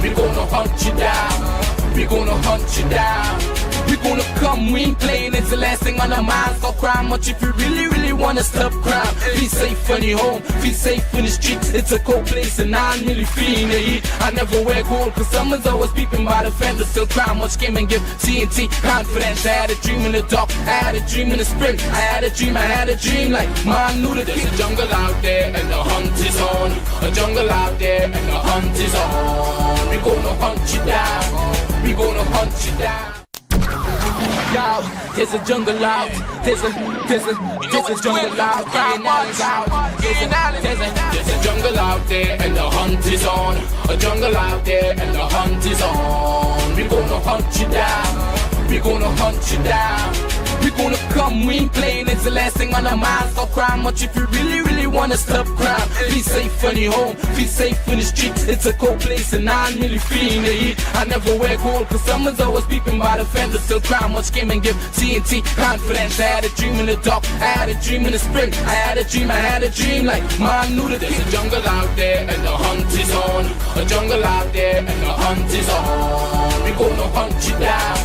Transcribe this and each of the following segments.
We gonna hunt you down. We gonna hunt you down. We gonna come, we ain't playing, it's the last thing on our minds. Stop crime much if you really wanna stop crime. Be safe when you're home, be safe in the streets. It's a cold place and I'm really feeling the heat. I never wear gold cause someone's always peeping by the fence. Still crime much came and give TNT confidence. I had a dream in the dark, I had a dream in the spring. I had a dream like man knew that there's a jungle out there and the hunt is on. A jungle out there and the hunt is on. We gonna hunt you down. We gonna hunt you down. Yo, there's a jungle out. There's a jungle out. There's a jungle out there and the hunt is on. A jungle out there and the hunt is on. We gonna hunt you down. We gonna hunt you down. We gonna come, we ain't playing, it's the last thing on our minds. Stop crime much if you really wanna stop crime. Be safe when you're home, be safe in the streets. It's a cold place and I'm really feeling the heat. I never wear gold cause someone's always peeping by the fence. Still crime much came and give TNT confidence. I had a dream in the dark, I had a dream in the spring. I had a dream like man knew that there's a jungle out there and the hunt is on. A jungle out there and the hunt is on. We gonna hunt you down.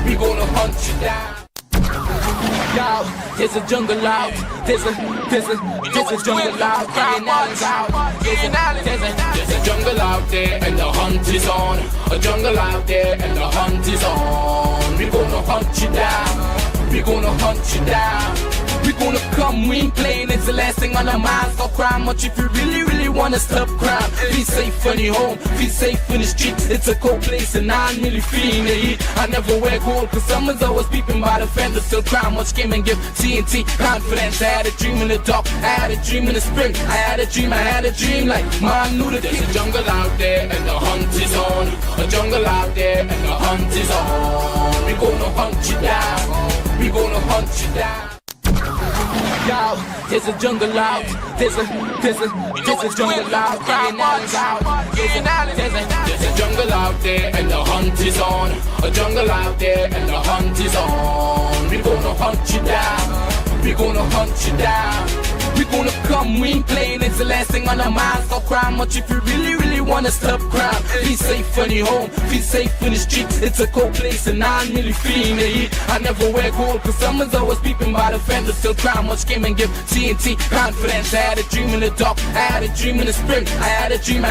We gonna hunt you down. Yo, there's a jungle out. There's a jungle out. There's a jungle out there and the hunt is on. A jungle out there and the hunt is on. We gonna hunt you down. We gonna hunt you down. We gonna come, we ain't playing, it's the last thing on our minds. Stop crime much if you really wanna stop crime. Be safe when you're home, be safe in the streets. It's a cold place and I'm really feeling the heat. I never wear gold cause someone's always peeping by the fence. Still crime much came and give TNT confidence. I had a dream in the dark, I had a dream in the spring. I had a dream like man knew that there's a jungle out there and the hunt is on. A jungle out there and the hunt is on. We gonna hunt you down. We gonna hunt you down. Yo, there's a jungle out. There's a jungle out. There's a jungle out there and the hunt is on. A jungle out there and the hunt is on. We gonna hunt you down. We gonna hunt you down. We gonna come, we ain't playing, it's the last thing on our minds. Stop crime much if you really wanna stop crime. Be safe when you're home, be safe in the streets. It's a cold place and I'm really feeling the heat. I never wear gold cause someone's always peeping by the fence. Still crime much came and give TNT confidence. I had a dream in the dark, I had a dream in the spring. I had a dream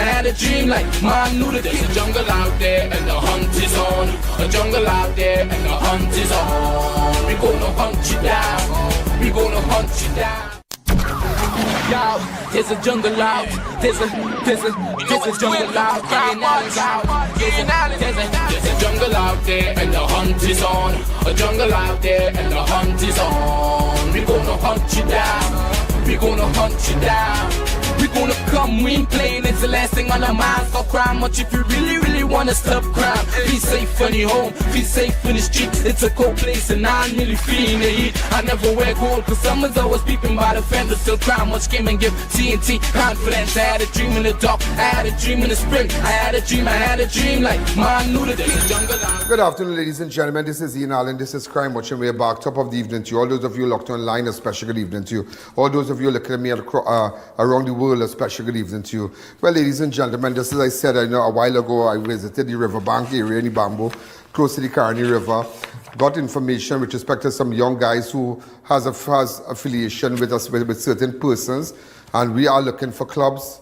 like man knew that there's a jungle out there and the hunt is on. A jungle out there and the hunt is on. We gonna hunt you down. We gonna hunt you down. Yo, there's a jungle out. There's a jungle out. There's a jungle out there and the hunt is on. A jungle out there and the hunt is on. We gonna hunt you down. We gonna hunt you down. We gonna come, we ain't playing, it's the last thing on our minds. Stop crime much if you really wanna stop crime. Be safe when you're home, be safe in the streets. It's a cold place and I'm really feeling the heat. I never wear gold cause someone's always peeping by the fence. Still crime much came and give TNT confidence. I had a dream in the dark, I had a dream in the spring. I had a dream like man knew that there's a jungle out. Good afternoon, ladies and gentlemen. This is I.A.N. This is Crime Watch, and we're back. Top of the evening to you. All those of you locked online, a special good evening to you. All those of you looking at me around the world, a special good evening to you. Well, ladies and gentlemen, just as I said, I know a while ago, I visited the riverbank area in Ibambo, close to the Carney River. Got information with respect to some young guys who has affiliation with us with certain persons, and we are looking for clubs.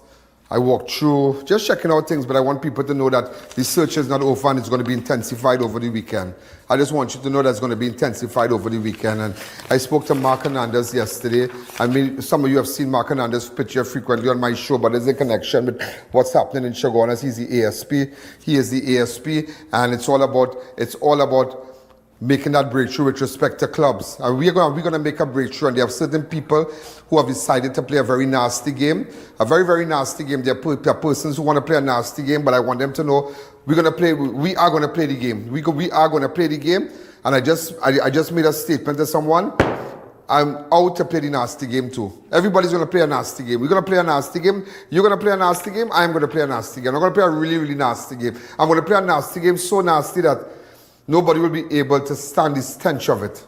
I walked through, just checking out things, but I want people to know that the search is not over and it's going to be intensified over the weekend. I just want you to know that it's going to be intensified over the weekend. And I spoke to Mark Hernandez yesterday. I mean, some of you have seen Mark Hernandez picture frequently on my show, but there's a connection with what's happening in Chaguanas. He's the ASP. He is the ASP, and it's all about making that breakthrough with respect to clubs. And we're going to make a breakthrough, and there are certain people who have decided to play a very nasty game, a very, very nasty game. There are persons who want to play a nasty game, but I want them to know we are going to play the game. We are going to play the game, and I just made a statement to someone. I'm out to play the nasty game too. Everybody's going to play a nasty game. We're going to play a nasty game. You're going to play a nasty game. I'm going to play a nasty game. I'm going to play a really, really nasty game. I'm going to play a nasty game so nasty that nobody will be able to stand the stench of it.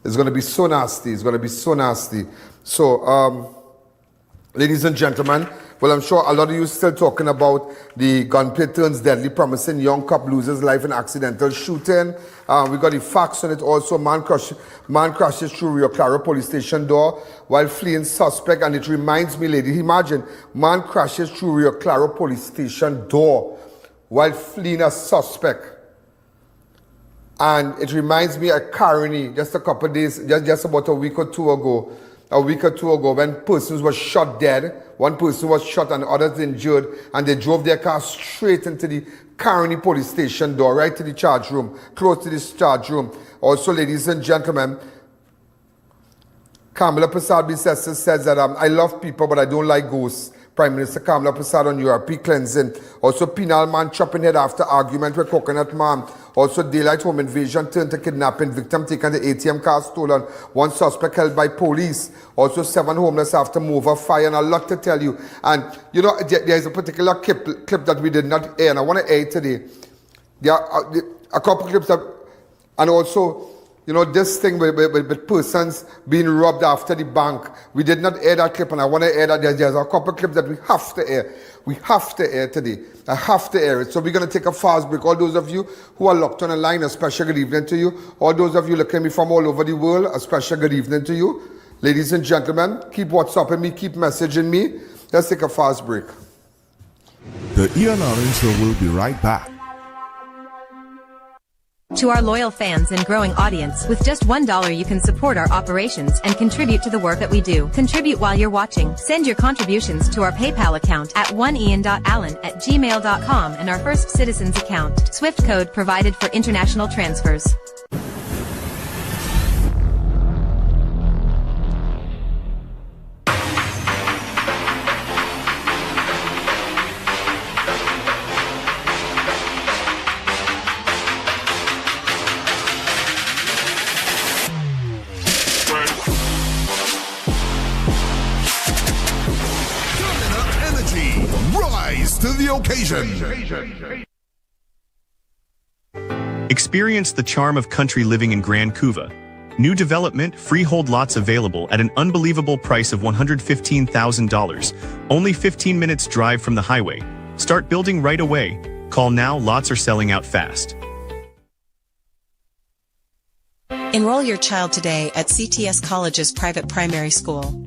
It's going to be so nasty. It's going to be so nasty. So, ladies and gentlemen, Well, I'm sure a lot of you still talking about the gunplay turns deadly, promising young cop loses life in accidental shooting. We got the facts on it also. Man crashes through Rio Claro police station door while fleeing suspect. And it reminds me, ladies, imagine, man crashes through Rio Claro police station door while fleeing a suspect. And it reminds me of Carney, just a couple of days, just about a week or two ago, when persons were shot dead. One person was shot and others injured, and they drove their car straight into the Carney police station door, right to the charge room, close to this charge room. Also, ladies and gentlemen, Kamala Prasad-Bissessar says that I love people, but I don't like ghosts. Prime Minister Kamala Prasad on URP cleansing. Also, Penal man chopping head after argument with Coconut Man. Also, daylight home invasion turned to kidnapping. Victim taken the ATM car stolen. One suspect held by police. Also, 7 homeless after mover fire. And a lot to tell you. And, you know, there's a particular clip that we did not air. And I want to air it today. There are a couple clips that... And also... You know, this thing with persons being robbed after the bank. We did not air that clip, and I want to air that. There's a couple of clips that we have to air. We have to air today. I have to air it. So we're going to take a fast break. All those of you who are locked on the line, a special good evening to you. All those of you looking at me from all over the world, a special good evening to you. Ladies and gentlemen, keep WhatsApping me, keep messaging me. Let's take a fast break. The I.A.N show will be right back. To our loyal fans and growing audience, with just $1 you can support our operations and contribute to the work that we do. Contribute while you're watching. Send your contributions to our PayPal account at oneian.allen@gmail.com and our First Citizens account. Swift code provided for international transfers. To the occasion. Experience the charm of country living in Grand Couva. New development, freehold lots available at an unbelievable price of $115,000. Only 15 minutes drive from the highway. Start building right away. Call now, lots are selling out fast. Enroll your child today at CTS College's private primary school.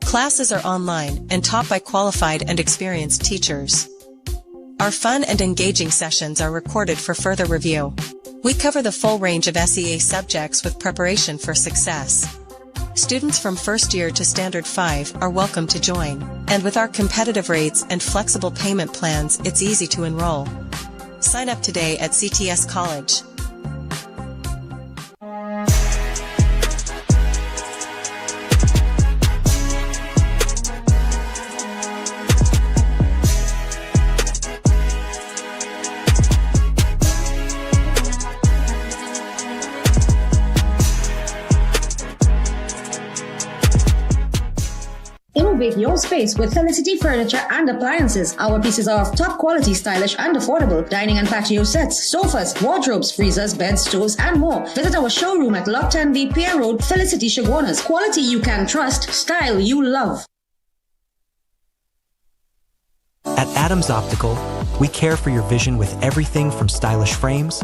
Classes are online and taught by qualified and experienced teachers. Our fun and engaging sessions are recorded for further review. We cover the full range of SEA subjects with preparation for success. Students from first year to Standard 5 are welcome to join, and with our competitive rates and flexible payment plans, it's easy to enroll. Sign up today at CTS College. Innovate your space with Felicity Furniture and Appliances. Our pieces are of top quality, stylish and affordable. Dining and patio sets, sofas, wardrobes, freezers, beds, stoves and more. Visit our showroom at Lot 10B Pier Road, Felicity Chaguanas. Quality you can trust, style you love. At Adams Optical, we care for your vision with everything from stylish frames,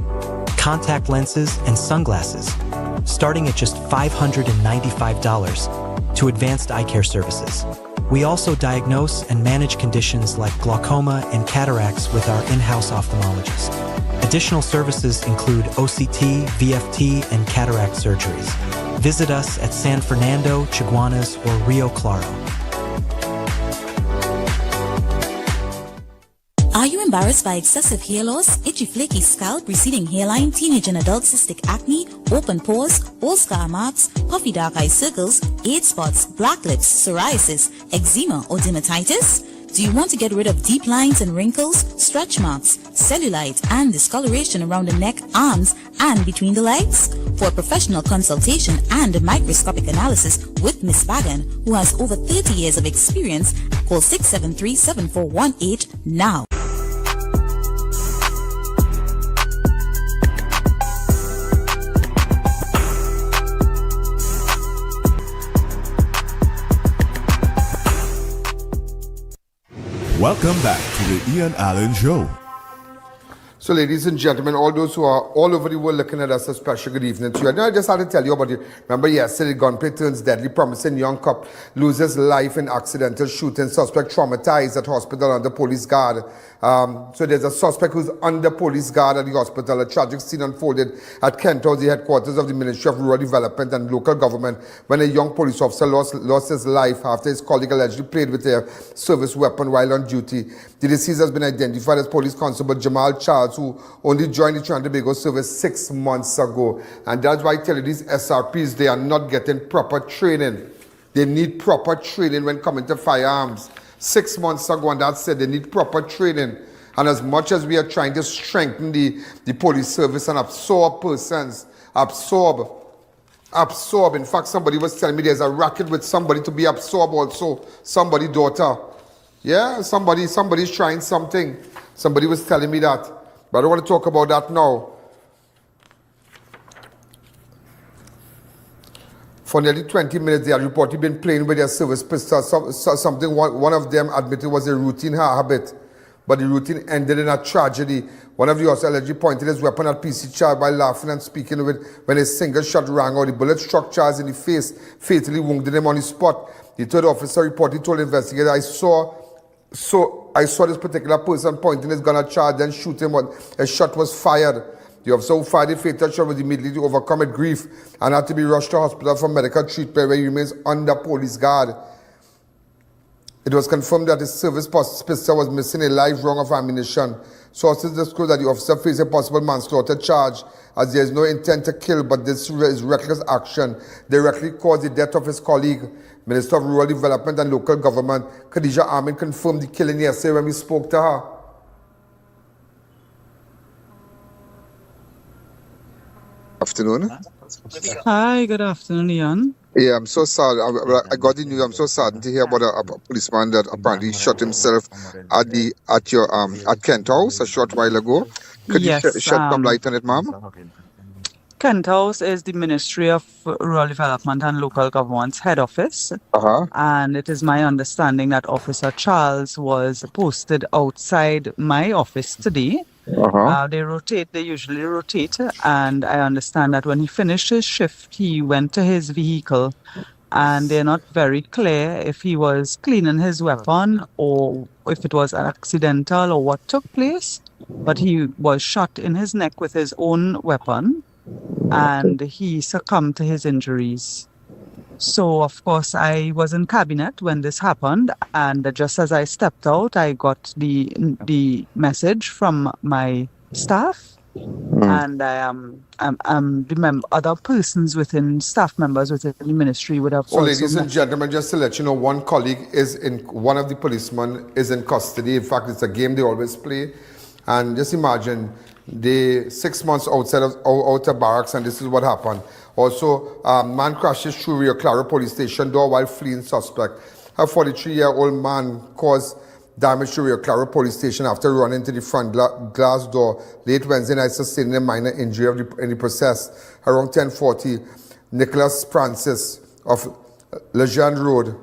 contact lenses, and sunglasses, starting at just $595 to advanced eye care services. We also diagnose and manage conditions like glaucoma and cataracts with our in-house ophthalmologist. Additional services include OCT, VFT, and cataract surgeries. Visit us at San Fernando, Chaguanas, or Rio Claro. Are you embarrassed by excessive hair loss, itchy flaky scalp, receding hairline, teenage and adult cystic acne, open pores, old scar marks, puffy dark eye circles, age spots, black lips, psoriasis, eczema or dermatitis? Do you want to get rid of deep lines and wrinkles, stretch marks, cellulite and discoloration around the neck, arms and between the legs? For a professional consultation and a microscopic analysis with Ms. Bagan, who has over 30 years of experience, call 673-7418 now. Welcome back to the I.A.N. Show. So, ladies and gentlemen, all those who are all over the world looking at us, a special good evening to you. I just had to tell you about it. Remember yesterday, gunplay turns deadly, promising young cop loses life in accidental shooting. Suspect traumatized at hospital under police guard. So there's a suspect who's under police guard at the hospital. A tragic scene unfolded at Kent House, the headquarters of the Ministry of Rural Development and Local Government, when a young police officer lost his life after his colleague allegedly played with a service weapon while on duty. The deceased has been identified as Police Constable Jamal Charles, who only joined the Trinidad and Tobago service 6 months ago. And that's why I tell you, these SRPs, they are not getting proper training. They need proper training when coming to firearms. 6 months ago, and that said, they need proper training. And as much as we are trying to strengthen the police service and absorb persons, absorb. In fact, somebody was telling me there's a racket with somebody to be absorbed also. Somebody's daughter. Yeah, somebody's trying something. Somebody was telling me that. But I don't want to talk about that now. For nearly 20 minutes, they had reportedly been playing with their service pistol. Something one of them admitted was a routine habit. But the routine ended in a tragedy. One of the officers allegedly pointed his weapon at PC Charles by laughing and speaking with when a single shot rang out. The bullet struck Charles in the face, fatally wounded him on the spot. The third officer reportedly told investigators, I saw this particular person pointing his gun at Charles, then shoot him, but a shot was fired. The officer who fired the fatal shot was immediately overcome with grief and had to be rushed to hospital for medical treatment, where he remains under police guard. It was confirmed that his service pistol was missing a live round of ammunition. Sources disclosed that the officer faced a possible manslaughter charge, as there is no intent to kill, but this is reckless action directly caused the death of his colleague. Minister of Rural Development and Local Government, Khadija Amin, confirmed the killing yesterday when we spoke to her. Afternoon. Hi, good afternoon, Ian. Yeah, I'm so sad. I got the news. I'm so saddened to hear about a policeman that apparently shot himself at Kent House a short while ago. Could you shed some light on it, ma'am? Kent House is the Ministry of Rural Development and Local Government's head office. And it is my understanding that Officer Charles was posted outside my office today. They usually rotate, and I understand that when he finished his shift, he went to his vehicle, and they're not very clear if he was cleaning his weapon or if it was accidental or what took place, but he was shot in his neck with his own weapon, and he succumbed to his injuries. So, of course, I was in cabinet when this happened, and just as I stepped out, I got the message from my staff, and other persons within, staff members within the ministry would have. So, ladies and gentlemen, just to let you know, one colleague one of the policemen is in custody. In fact, it's a game they always play, and just imagine they 6 months outside of barracks, and this is what happened. Also, man crashes through Rio Claro police station door while fleeing suspect. A 43-year-old man caused damage to Rio Claro police station after running into the front glass door late Wednesday night, sustaining a minor injury in the process. Around 10:40, Nicholas Francis of Lejeune Road,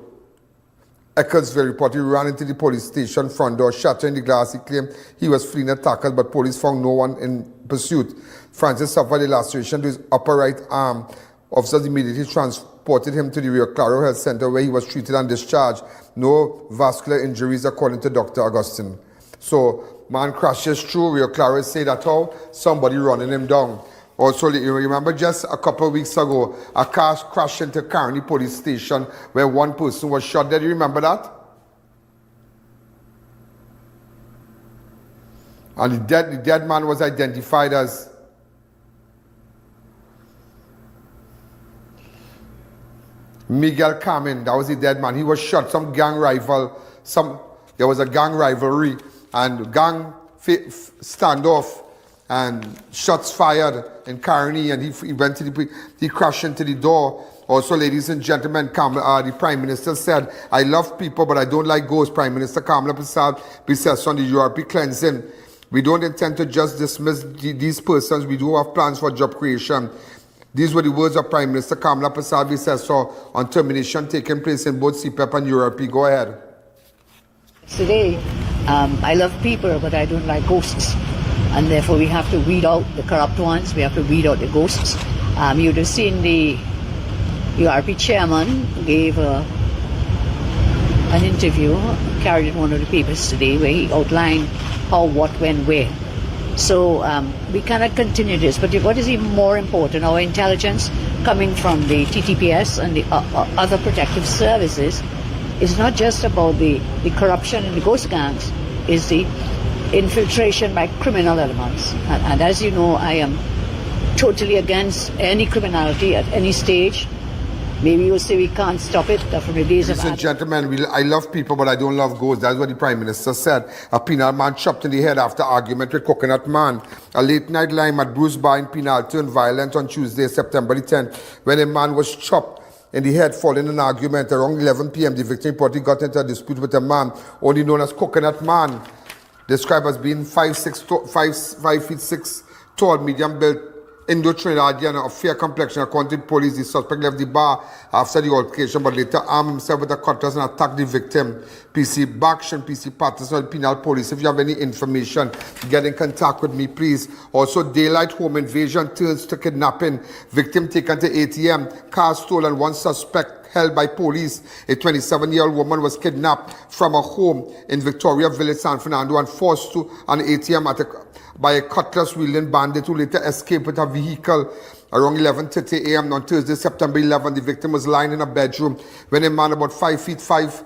Ecclesville, reportedly ran into the police station front door, shattering the glass. He claimed he was fleeing a tackle, but police found no one in pursuit. Francis suffered a laceration to his upper right arm. Officers immediately transported him to the Rio Claro Health Center, where he was treated and discharged. No vascular injuries, according to Dr. Augustine. So, man crashes through Rio Claro. Say that how somebody running him down. Also, you remember just a couple of weeks ago, a car crashed into Carney police station where one person was shot. Did you remember that? And the dead man was identified as Miguel Carmen. That was the dead man. He was shot. Some gang rival. There was a gang rivalry and gang standoff. And shots fired in Carney, and he crashed into the door. Also, ladies and gentlemen, the Prime Minister said, I love people, but I don't like ghosts. Prime Minister Kamala Prasad says on the URP cleansing, we don't intend to just dismiss these persons. We do have plans for job creation. These were the words of Prime Minister Kamala Prasad says so on termination taking place in both CPEP and URP. Go ahead. Today, I love people, but I don't like ghosts. And therefore we have to weed out the corrupt ones. We have to weed out the ghosts. You'd have seen the URP chairman gave an interview, carried in one of the papers today, where he outlined how, what, when, where. So we cannot continue this. But what is even more important, our intelligence coming from the TTPS and the other protective services is not just about the corruption in the ghost gangs, is the infiltration by criminal elements. And as you know, I am totally against any criminality at any stage. Maybe you'll say we can't stop it from the days of... Ladies and gentlemen, I love people, but I don't love ghosts. That's what the Prime Minister said. A Penal man chopped in the head after argument with Coconut Man. A late-night lime at Bruce Bar in Penal turned violent on Tuesday, September the 10th, when a man was chopped in the head following an argument. Around 11 p.m., the victim reportedly got into a dispute with a man, only known as Coconut Man, described as being 5 feet 6 tall, medium-built, Indo-Trinidadian of fair complexion. According to police, the suspect left the bar after the altercation, but later armed himself with a cutlass and attacked the victim. PC Baksh and PC Patterson, Penal Police. If you have any information, get in contact with me, please. Also, daylight home invasion turns to kidnapping. Victim taken to ATM, car stolen, one suspect held by police. A 27-year-old woman was kidnapped from a home in Victoria Village, San Fernando, and forced to an ATM by a cutlass-wielding bandit who later escaped with her vehicle. Around 11:30 a.m. on Thursday, September 11, the victim was lying in a bedroom when a man about 5 feet 5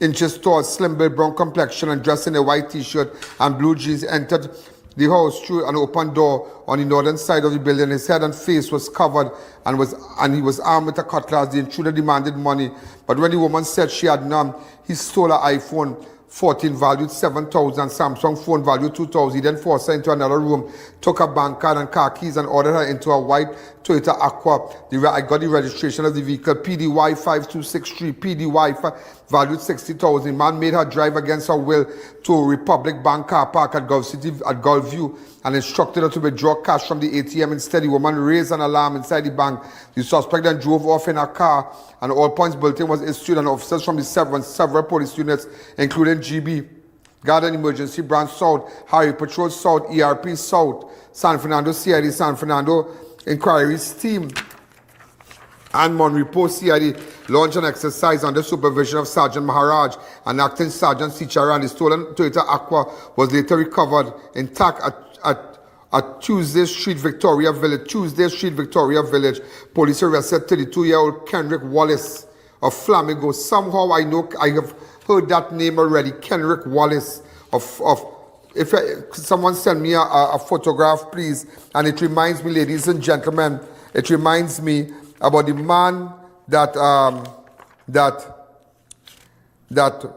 inches tall, slim-built, brown complexion, and dressed in a white t-shirt and blue jeans entered the house through an open door on the northern side of the building. His head and face was covered and he was armed with a cutlass. The intruder demanded money, but when the woman said she had none, he stole her iPhone 14 valued $7,000, Samsung phone valued $2,000. He then forced her into another room, took her bank card and car keys, and ordered her into a white Toyota Aqua. I got the registration of the vehicle, PDY 5263, PDY valued $60,000. Man made her drive against her will to Republic Bank car park at Gulfview and instructed her to withdraw cash from the ATM. Instead, the woman raised an alarm inside the bank. The suspect then drove off in her car, and all points bulletin was issued, and officers from the several police units, including GB, Garden Emergency Branch South, Highway Patrol South, ERP South, San Fernando CID, San Fernando Inquiries Team, and Monterey Post CID launched an exercise under supervision of Sergeant Maharaj and Acting Sergeant Sicharan. The stolen Toyota Aqua was later recovered intact at Tuesday Street, Victoria Village. Police arrested 32-year-old Kenrick Wallace of Flamingo. Somehow I know I have heard that name already. Kenrick Wallace if someone send me a photograph, please. And it reminds me, ladies and gentlemen, it reminds me about the man that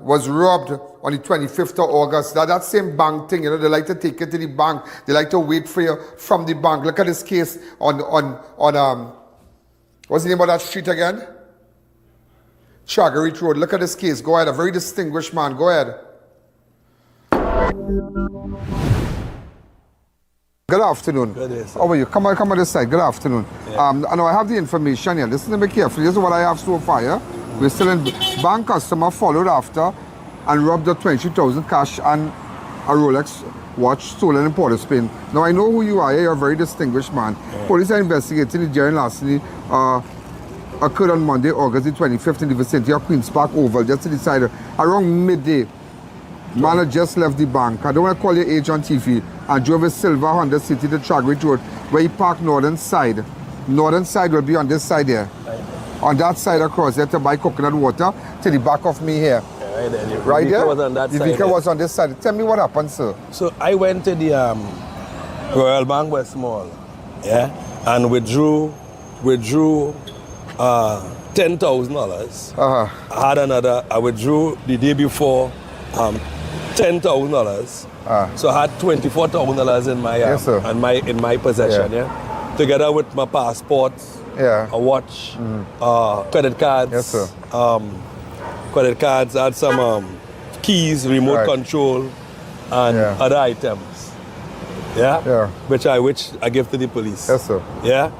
was robbed on the 25th of August. That same bank thing, they like to take it to the bank. They like to wait for you from the bank. Look at this case on what's the name of that street again? Chagarit Road. Look at this case. Go ahead. A very distinguished man. Go ahead. Good afternoon. Good day, sir. How are you? Come on this side. Good afternoon. Yeah. I know I have the information here. Listen to me carefully. This is what I have so far. Yeah? We're still in. Bank customer followed after and robbed the 22,000 cash and a Rolex watch stolen in Port of Spain. Now I know who you are. You're a very distinguished man. Yeah. Police are investigating the daring larceny occurred on Monday, August the 25th in the vicinity of Queen's Park Oval, just to the side around midday. Man had just left the bank. I don't want to call your age on TV, and drove a silver Honda City to Chagrit Road, where he parked northern side. Northern side will be on this side here. Right. On that side across there to buy coconut water to the back of me here. Yeah, right there. Right there? Was on that the side vehicle there. was on this side. Tell me what happened, sir. So I went to the Royal Bank West Mall, yeah, and withdrew $10,000. I had another. I withdrew the day before $10,000. So I had $24,000 in my yes, sir. in my possession, yeah. Together with my passport, a watch, credit cards. Yes, sir. Credit cards. I had some keys, remote control, and other items. Yeah. Which I give to the police. Yes, sir. Yeah.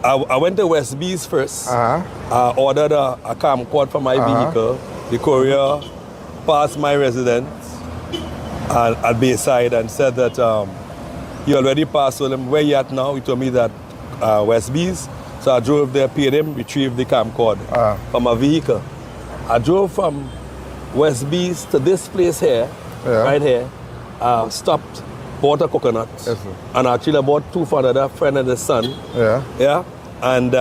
I went to Westby's first. I ordered a camcorder for my vehicle. The courier passed my residence at Bayside and said that he already passed. So where you at now? He told me that West Bees. So I drove there, paid him, retrieved the camcorder from a vehicle. I drove from West Bees to this place here, right here, stopped, bought a coconut, and actually I bought two for another friend and his son. Yeah. And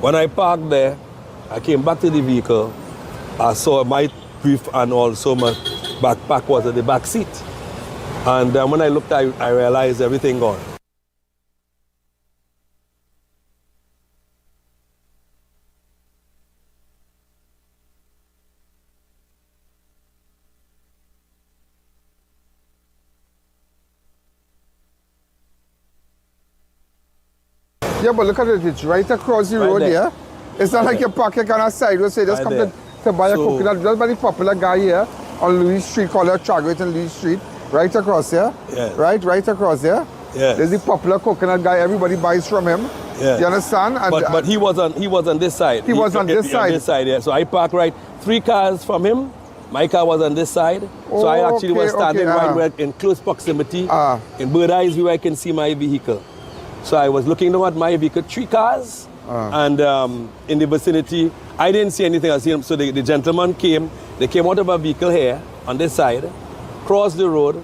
when I parked there, I came back to the vehicle. I saw my brief and also my backpack was at the back seat. And when I looked, I realized everything gone. Yeah, but look at it, it's right across the road here. It's not like you're parking on a side road, so you just come to buy a coconut. Just by the popular guy here on Louis Street, called Tragway and Louis Street, right across here. Yeah. Right across here. Yeah. There's the popular coconut guy, everybody buys from him. Yeah. You understand? And, but he was on this side. He was on this side. On this side, yeah. So I parked right 3 cars from him. My car was on this side. So I actually was standing right where, in close proximity. In bird eyes view, I can see my vehicle. So I was looking at my vehicle, 3 cars, and in the vicinity, I didn't see anything. I see him. So the gentleman came. They came out of a vehicle here on this side, crossed the road,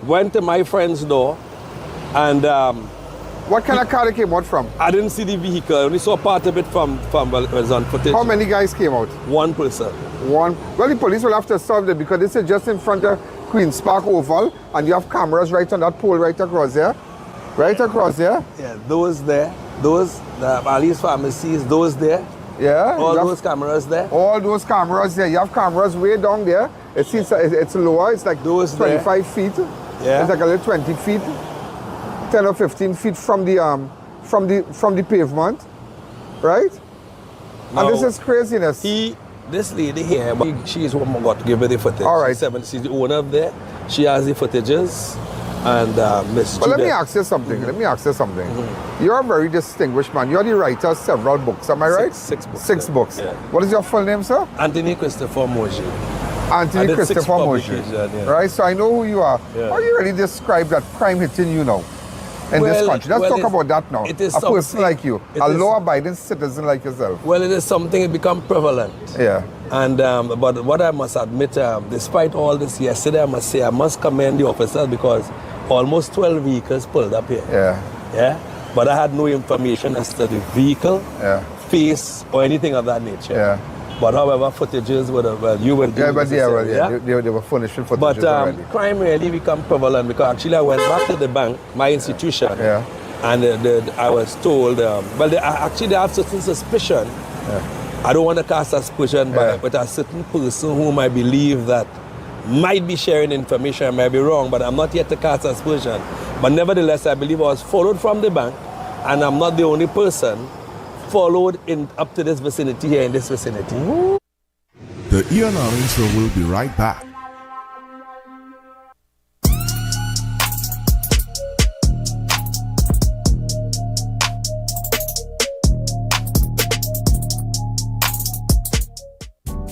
went to my friend's door, and what kind of car they came out from? I didn't see the vehicle. I only saw part of it from well, it was on footage. How many guys came out? 1 person. One. Well, the police will have to solve it because this is just in front of Queen's Park Oval, and you have cameras right on that pole right across there. Right across there? Yeah, those there, those, the Ali's pharmacies, those there. Yeah. All those cameras there. All those cameras there. You have cameras way down there. It's lower, it's like those 25 there. Feet. Yeah. It's like a little 20 feet, 10 or 15 feet from the pavement. Right? Now, and this is craziness. This lady here, she's who got to give her the footage. All right. She's the owner of there. She has the footages. And Miss Well, let me ask you something. You're a very distinguished man. You're the writer of several books, am I right? 6 books. 6 books. Yeah. What is your full name, sir? Anthony Christopher Moji. Anthony Christopher Moji. Yeah. Right, so I know who you are. Yeah. How do you really describe that crime hitting you now in this country? Let's talk about that now. It is a person like you, a law-abiding citizen like yourself. Well, it is something that become prevalent. Yeah. And but what I must admit, despite all this yesterday, I must say I must commend the officers because almost 12 vehicles pulled up here. Yeah. But I had no information as to the vehicle, face, or anything of that nature. Yeah. But however, footages were, you were doing they were furnishing footages But already. crime really become prevalent because actually I went back to the bank, my institution, and I was told, they have certain suspicion. I don't want to cast aspersion, but a certain person whom I believe that might be sharing information, I might be wrong, but I'm not yet to cast aspersion. But nevertheless, I believe I was followed from the bank, and I'm not the only person followed up to this vicinity here in this vicinity. The I.A.N Show will be right back.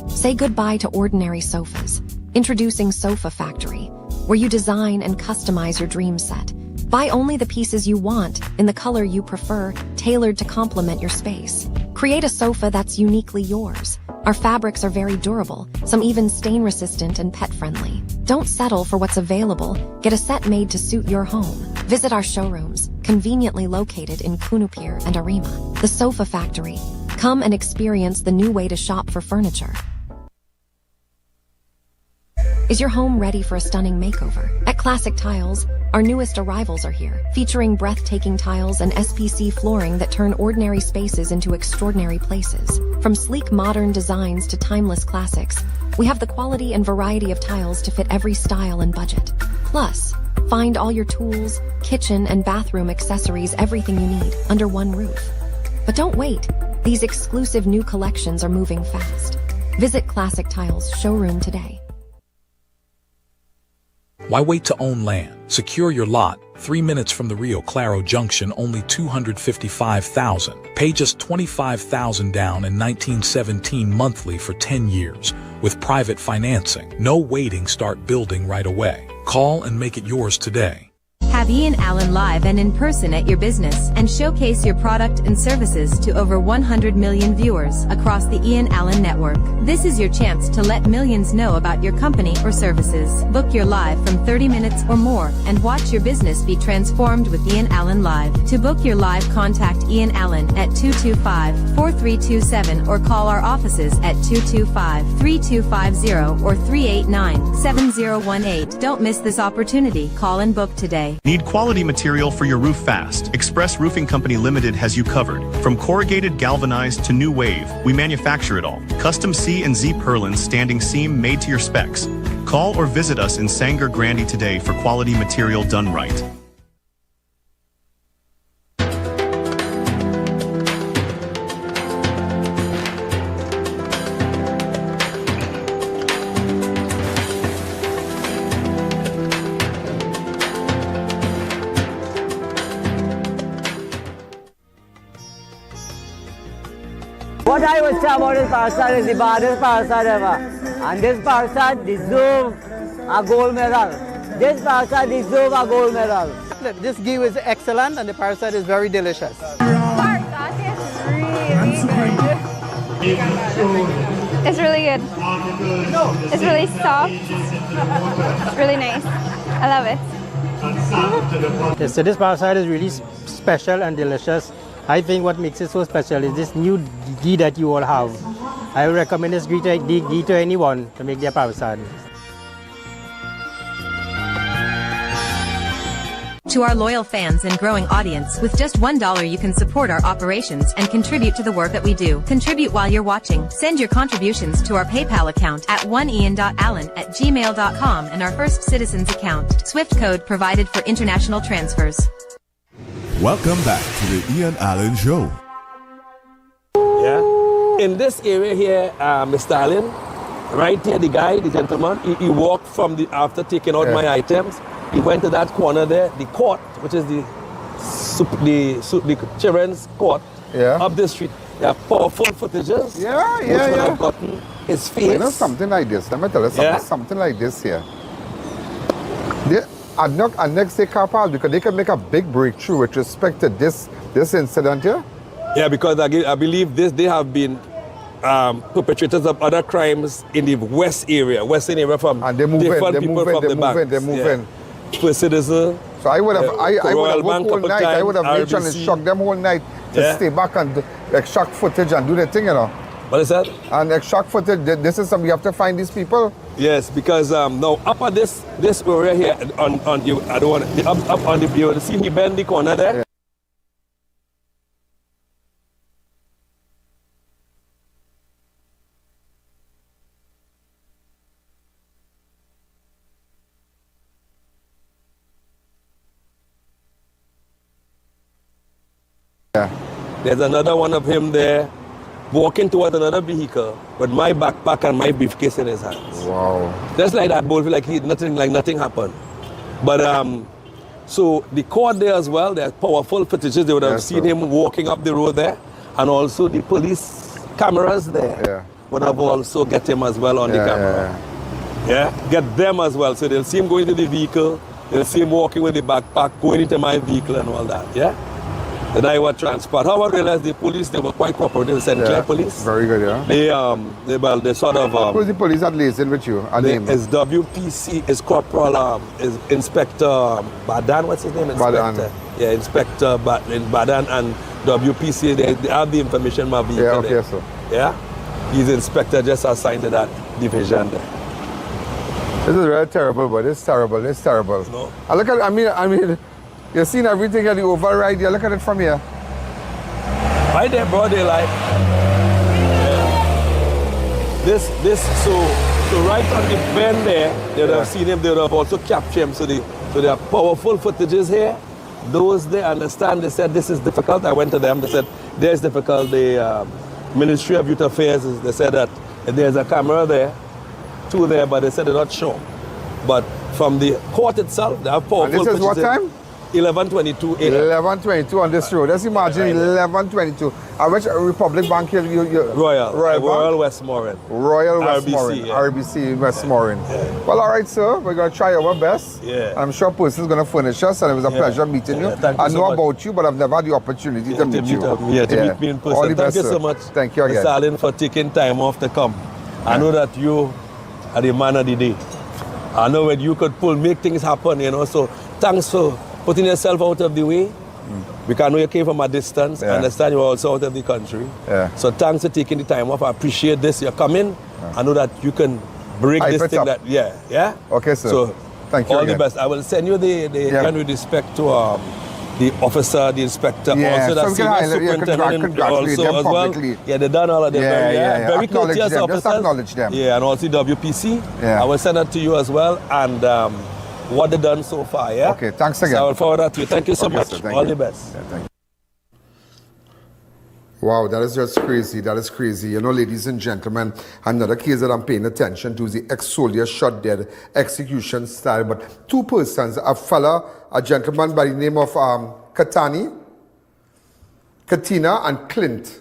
Say goodbye to ordinary sofas. Introducing Sofa Factory, where you design and customize your dream set. Buy only the pieces you want, in the color you prefer, tailored to complement your space. Create a sofa that's uniquely yours. Our fabrics are very durable, some even stain-resistant and pet-friendly. Don't settle for what's available. Get a set made to suit your home. Visit our showrooms, conveniently located in Kunupir and Arima. The Sofa Factory. Come and experience the new way to shop for furniture. Is your home ready for a stunning makeover? At Classic Tiles, our newest arrivals are here, featuring breathtaking tiles and SPC flooring that turn ordinary spaces into extraordinary places. From sleek modern designs to timeless classics, we have the quality and variety of tiles to fit every style and budget. Plus, find all your tools, kitchen and bathroom accessories, everything you need, under one roof. But don't wait. These exclusive new collections are moving fast. Visit Classic Tiles showroom today. Why wait to own land? Secure your lot. 3 minutes from the Rio Claro junction, only $255,000. Pay just $25,000 down in 1917 monthly for 10 years with private financing. No waiting, start building right away. Call and make it yours today. Have I.A.N live and in person at your business and showcase your product and services to over 100 million viewers across the I.A.N network. This is your chance to let millions know about your company or services. Book your live from 30 minutes or more and watch your business be transformed with I.A.N Live. To book your live, contact I.A.N at 225-4327 or call our offices at 225-3250 or 389-7018. Don't miss this opportunity. Call and book today. Need quality material for your roof fast? Express Roofing Company Limited has you covered. From corrugated, galvanized to new wave, we manufacture it all. Custom C and Z purlins standing seam made to your specs. Call or visit us in Sankar Grandi today for quality material done right. What I would say about this parasite is the baddest parasite ever. And this parasite deserves a gold medal. This parasite deserves a gold medal. This ghee is excellent and the parasite is very delicious. It's really good. It's really soft. It's really nice. I love it. Yes, so this parasite is really special and delicious. I think what makes it so special is this new ghee that you all have. I would recommend this ghee to anyone to make their parasite. To our loyal fans and growing audience, with just $1 you can support our operations and contribute to the work that we do. Contribute while you're watching. Send your contributions to our PayPal account at oneian.allen@gmail.com and our First Citizens account. Swift code provided for international transfers. Welcome back to the I.A.N Show. Yeah. In this area here, Mr. Allen, right here, the gentleman, he walked from after taking out my items, he went to that corner there, the court, which is the children's court, up the street. There are powerful footages. Which I've gotten his face. You know, something like this. Let me tell you something. Something like this here. And next they capable because they can make a big breakthrough with respect to this incident here. Yeah, because I believe they have been perpetrators of other crimes in the western area from different people from the bank. They're moving. First Citizen. So I would have worked whole night. I would have made sure and shock them whole night to stay back and extract footage and do the thing, you know. What is that? And extract footage. This is something we have to find these people. Yes, because now up at this area here on you, I don't want up on the view. You see me bend the corner there. Yeah. There's another one of him there, walking towards another vehicle with my backpack and my briefcase in his hands. Wow. Just like that, both like nothing happened. But so the court there as well, there's powerful footages. They would have seen him walking up the road there, and also the police cameras there would have also get him as well on the camera. Get them as well. So they'll see him going to the vehicle, they'll see him walking with the backpack, going into my vehicle and all that. Then I was transport. How I realized the police, they were quite cooperative. The St. Clair police. Very good, They sort of. Who's the police that liaison with you? Is WPC, is Corporal, is Inspector Badan, what's his name? Badan. Yeah, Inspector Badan and WPC, they have the information my vehicle. Yeah, okay, so. Yeah? He's Inspector just assigned to that division there. This is really terrible, but it's terrible. No. Look at, I mean, you've seen everything at the override. You look at it from here. Right there, bro. They like this. So right on the bend there, they would have seen him. They would have also captured him. So there are powerful footages here. Those they understand. They said this is difficult. I went to them. They said there's difficult. The Ministry of Youth Affairs. They said that there's a camera there, two there, but they said they're not sure. But from the court itself. They have powerful. And this is what time? 11:22 a.m. 11:22 on this road. Let's imagine 11:22. I wish Republic Bank here. Royal Westmoreland. Royal RBC, Westmoreland. yeah. RBC Westmoreland. Well, all right, sir. We're going to try our best. Yeah. I'm sure Percy is going to furnish us, and it was a pleasure meeting you. Thank you I so know much. about you, but I've never had the opportunity to meet you. To meet me in person. All the Thank best, you sir. so much. Thank you again. Mr. Allen, for taking time off to come. I know that you are the man of the day. I know that you could make things happen, you know. So thanks for putting yourself out of the way. Because I know you came from a distance. I understand you're also out of the country. So thanks for taking the time off. I appreciate this. You're coming. I know that you can break this thing. Okay, sir. So thank you all again. the best. I will send you the with respect to the officer, the inspector, also the senior superintendent also as well. Yeah, they done all of them. Very courteous officers. Just acknowledge them. Yeah, and also WPC. I will send that to you as well. And what they done so far, Okay, thanks again. So I will forward that to you. Thank you so much. Sir, all the best. Thank you. Wow, that is just crazy. That is crazy. You know, ladies and gentlemen, another case that I'm paying attention to is the ex-soldier shot dead execution style. But two persons, a gentleman by the name of Katina and Clint.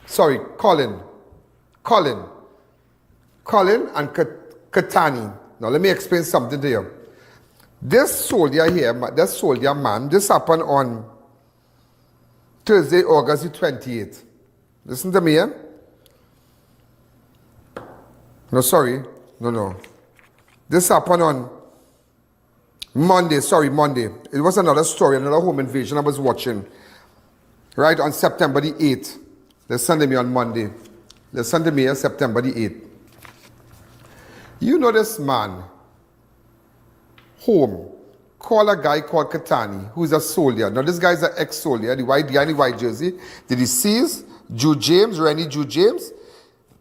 Sorry, Colin and Katani. Now, let me explain something to you. This soldier here, this soldier man, this happened on Thursday, August the 28th. Listen to me, No, sorry. No. This happened on Monday. It was another story, another home invasion I was watching. Right, on September the 8th. Listen to me on Monday. Listen to me, September the 8th. You know this man, home, call a guy called Katani, who's a soldier. Now this guy's an ex-soldier, the guy in the white jersey. The deceased, Rennie Jude James,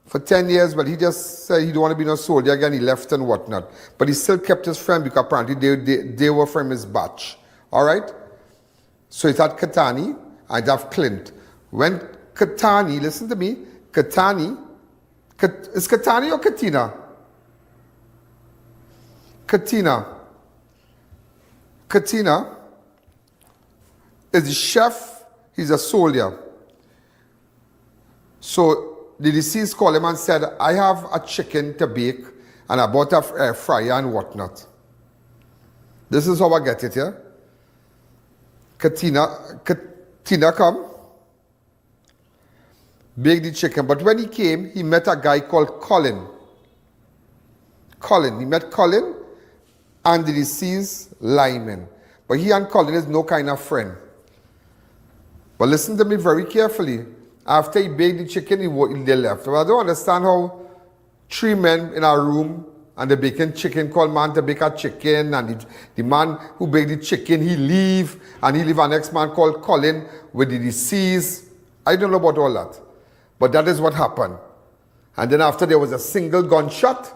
for 10 years, but he just said he don't want to be no soldier again, he left and whatnot. But he still kept his friend because apparently they were from his batch. All right? So it had Katani, I'd have Clint. When Katani, listen to me, is Katani or Katina? Katina is the chef, he's a soldier. So the deceased called him and said, I have a chicken to bake and I bought a air fryer and whatnot. This is how I get it, yeah? Katina come, bake the chicken. But when he came, he met a guy called Colin. He met Colin and the deceased lineman. But he and Colin is no kind of friend. But listen to me very carefully. After he baked the chicken, they left. Well, I don't understand how three men in a room and they baking chicken, call man to bake a chicken, and the man who baked the chicken, he leave, and he leave a next man called Colin with the deceased. I don't know about all that. But that is what happened. And then after there was a single gunshot,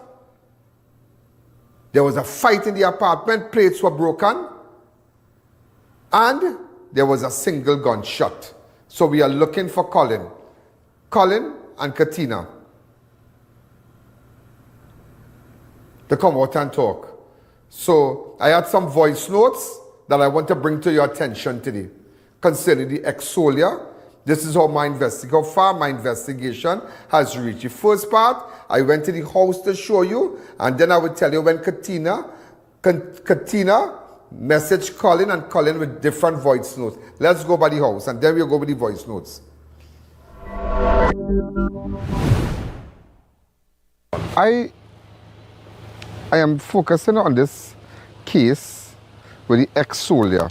there was a fight in the apartment, plates were broken, and there was a single gunshot. So we are looking for Colin and Katina to come out and talk. So I had some voice notes that I want to bring to your attention today concerning the ex-soldier. This is how far my investigation has reached. The first part, I went to the house to show you, and then I will tell you when Katina messaged Colin and Colin with different voice notes. Let's go by the house, and then we'll go with the voice notes. I am focusing on this case with the ex-soldier.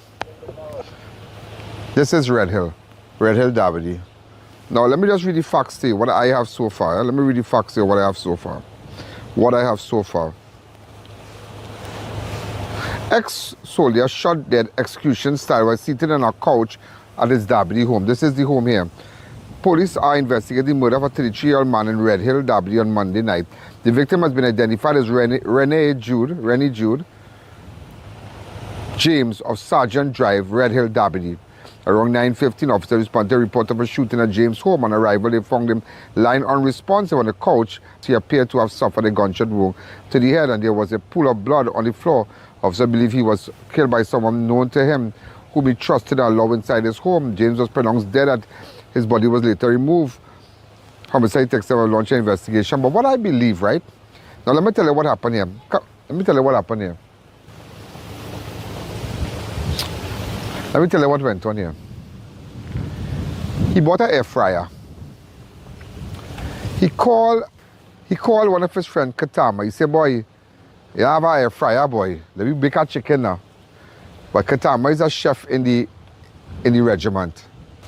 This is Red Hill Davidi. Now let me just read the facts to you, what I have so far. Let me read the facts to you, what I have so far. Ex-soldier shot dead execution style while seated on a couch at his Davidi home. This is the home here. Police are investigating the murder of a 33-year-old man in Red Hill Davidi on Monday night. The victim has been identified as Rennie Jude James of Sergeant Drive, Red Hill Davidi. Around 9:15, officers responded to a report of a shooting at James' home. On arrival, they found him lying unresponsive on the couch. He appeared to have suffered a gunshot wound to the head, and there was a pool of blood on the floor. Officers believe he was killed by someone known to him, whom he trusted and allowed inside his home. James was pronounced dead, and his body was later removed. Homicide detectives have launched an investigation. But what I believe, right? Now, let me tell you what happened here. Let me tell you what happened here. Let me tell you what went on here. He bought an air fryer. He called one of his friends, Katama. He said, boy, you have an air fryer, boy. Let me bake a chicken now. But Katama is a chef in the regiment.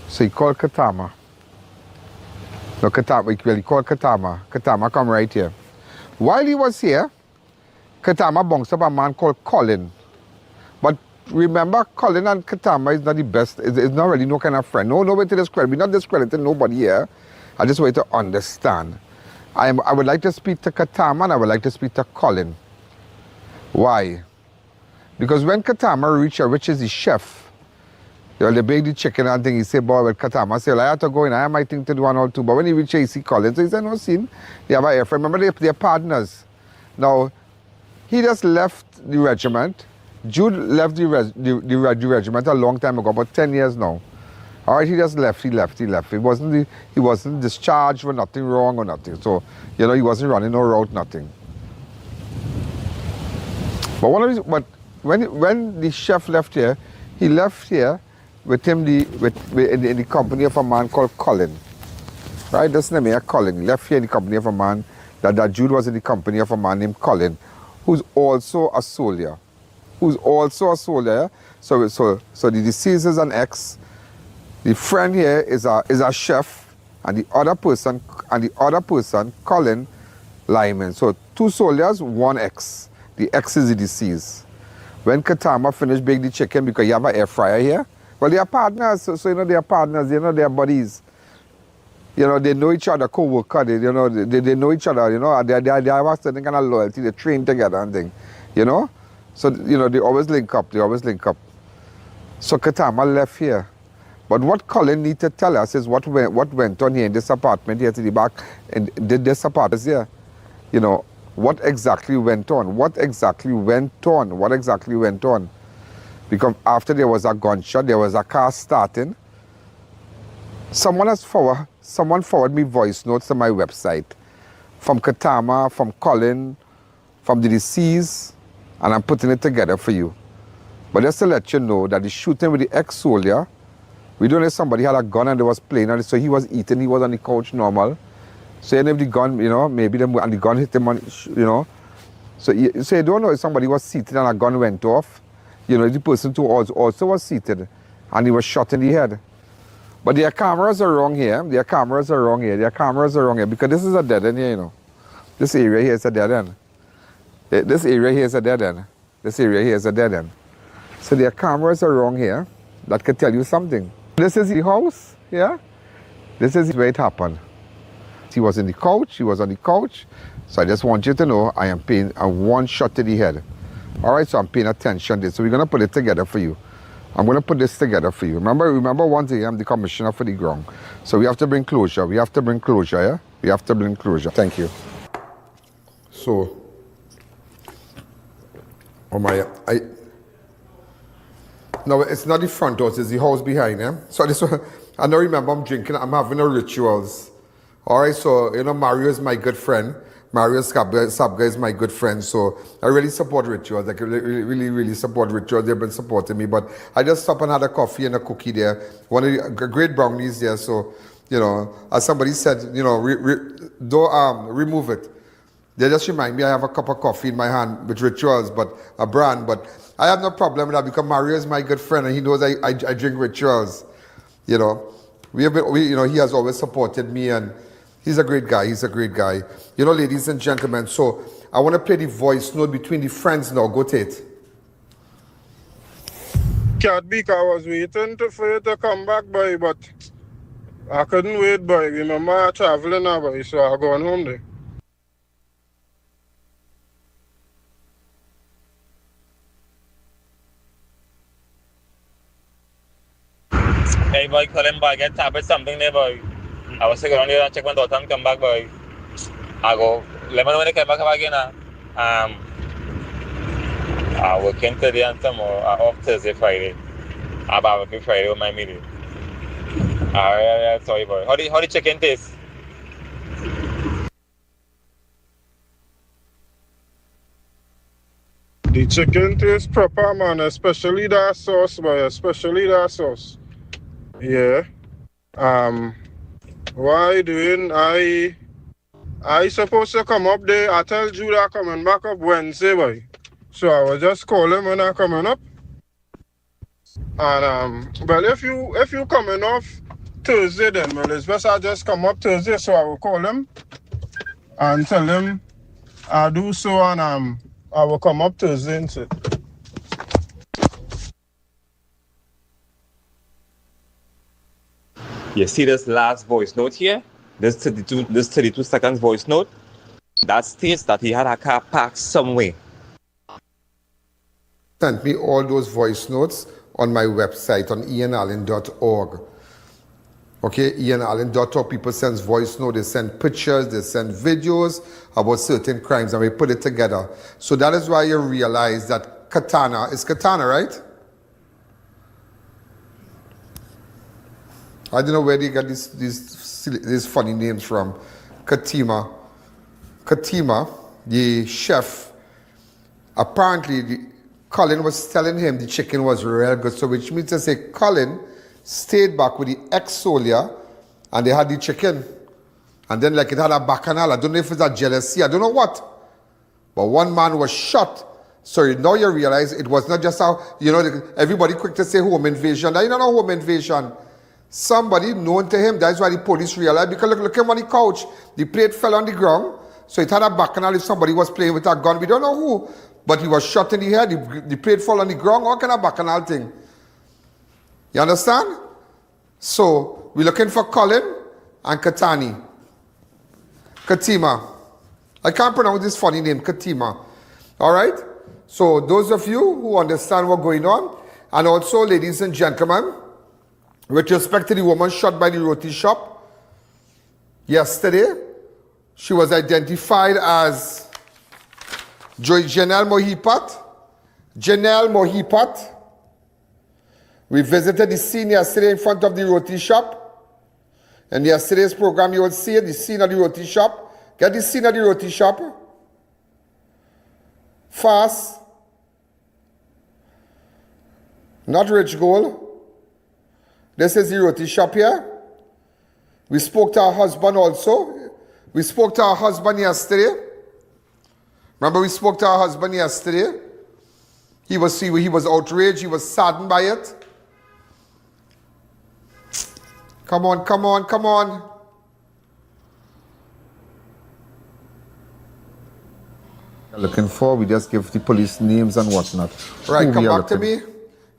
So he called Katama. No, Katama, he called Katama. Katama, come right here. While he was here, Katama bounced up a man called Colin. But remember, Colin and Katama is not the best. It's not really no kind of friend. No way to discredit. We're not discrediting nobody here. I just want you to understand. I would like to speak to Katama and I would like to speak to Colin. Why? Because when Katama reached, which is the chef, they baked the chicken and thing, he said, boy, well, Katama said, well, I have to go in, I have my thing to do and all too. But when he reached, he see Colin, so he said, no, scene, they have an air fryer. Remember, they're partners. Now, he just left the regiment. Jude left the regiment a long time ago, about 10 years now. All right, he just left, he left. He wasn't discharged for nothing wrong or nothing. So, you know, he wasn't running no route, nothing. But when the chef left here, he left here with him in the company of a man called Colin. Right, that's the name here, Colin. He left here in the company of a man, that Jude was in the company of a man named Colin, who's also a soldier. So the deceased is an ex. The friend here is a chef, and the other person, Colin Lyman. So 2 soldiers, 1 ex. The ex is the deceased. When Katama finished baking the chicken, because you have an air fryer here, well, they are partners, so you know they are partners, you know they are buddies. You know, they know each other, co-worker, they know each other, you know, they have a certain kind of loyalty, they train together and things, you know. So, you know, they always link up. So Katama left here. But what Colin needs to tell us is what went on here in this apartment here to the back, and this apartment here. You know, what exactly went on? Because after there was a gunshot, there was a car starting. Someone forwarded me voice notes to my website from Katama, from Colin, from the deceased, and I'm putting it together for you. But just to let you know that the shooting with the ex-soldier, we don't know if somebody had a gun and they was playing on it, so he was eating, he was on the couch normal. So if the gun, you know, maybe and the gun hit him on, you know. So you don't know if somebody was seated and a gun went off. You know, the person too also was seated and he was shot in the head. But their cameras are wrong here. Because this is a dead end here, you know. This area here is a dead end. So their cameras are wrong here. That could tell you something. This is the house, yeah? This is where it happened. He was on the couch. So I just want you to know I am paying a 1 shot to the head. All right, so I'm paying attention to this. So we're going to put it together for you. I'm going to put this together for you. Remember one thing, I'm the commissioner for the ground. So we have to bring closure. Yeah? Thank you. So, oh my, no, it's not the front house, it's the house behind, eh? So this one, I don't remember I'm drinking, I'm having no rituals. All right, so, you know, Mario is my good friend. Mario Sabga is my good friend, so I really support rituals. I really support rituals. They've been supporting me, but I just stopped and had a coffee and a cookie there. One of the great brownies there, so, you know, as somebody said, you know, don't remove it. They just remind me I have a cup of coffee in my hand with rituals, but a brand, but I have no problem with that because Mario is my good friend and he knows I drink rituals. You know, you know, he has always supported me and he's a great guy. You know, ladies and gentlemen, so I want to play the voice note between the friends now. Go Tate. Can't be, I was waiting for you to come back, boy, but I couldn't wait, boy. Remember, I'm traveling now, boy, so I'm going home there. Hey boy, call him back, get tapped something there, boy. I was going there and check my daughter and come back, boy. I go, let me know when they come back again. I working today and tomorrow. I off Thursday, Friday. I barbecue Friday with my meeting. Alright, sorry, boy. How the chicken taste? The chicken tastes proper, man, especially that sauce, boy, especially that sauce. Yeah. Why doing I supposed to come up there. I tell Judah coming back up Wednesday, boy. So I was just calling when I coming up. And well, if you coming off Thursday, then well, it's best I just come up Thursday. So I will call him and tell him I do so, and I will come up Thursday and sit. You see this last voice note here? This 32 seconds voice note? That states that he had a car parked somewhere. Sent me all those voice notes on my website on ianalleyne.org. Okay, ianalleyne.org. People send voice notes, they send pictures, they send videos about certain crimes, and we put it together. So that is why you realize that Katana, is Katana, right? I don't know where they got these funny names from. Katima, the chef, apparently Colin was telling him the chicken was real good. So which means to say Colin stayed back with the ex-soldier and they had the chicken. And then like it had a bacchanal. I don't know if it's a jealousy. I don't know what. But one man was shot. So now you realize it was not just how, everybody quick to say home invasion. That you don't know home invasion. Somebody known to him, that's why the police realized, because look him on the couch, the plate fell on the ground, so it had a bacchanal if somebody was playing with a gun. We don't know who, but he was shot in the head, the plate fell on the ground, all kind of bacchanal thing. You understand? So, we're looking for Colin and Katima. I can't pronounce this funny name, Katima. All right? So, those of you who understand what's going on, and also, ladies and gentlemen, with respect to the woman shot by the roti shop yesterday, she was identified as Janelle Mohipat. We visited the scene yesterday in front of the roti shop. In yesterday's program, you will see the scene of the roti shop. Get the scene of the roti shop. Fast. Not rich gold. This is the roti shop here. We spoke to our husband also. We spoke to our husband yesterday. Remember we spoke to our husband yesterday? He was outraged. He was saddened by it. Come on. Looking for, we just give the police names and whatnot. Right, come back to me.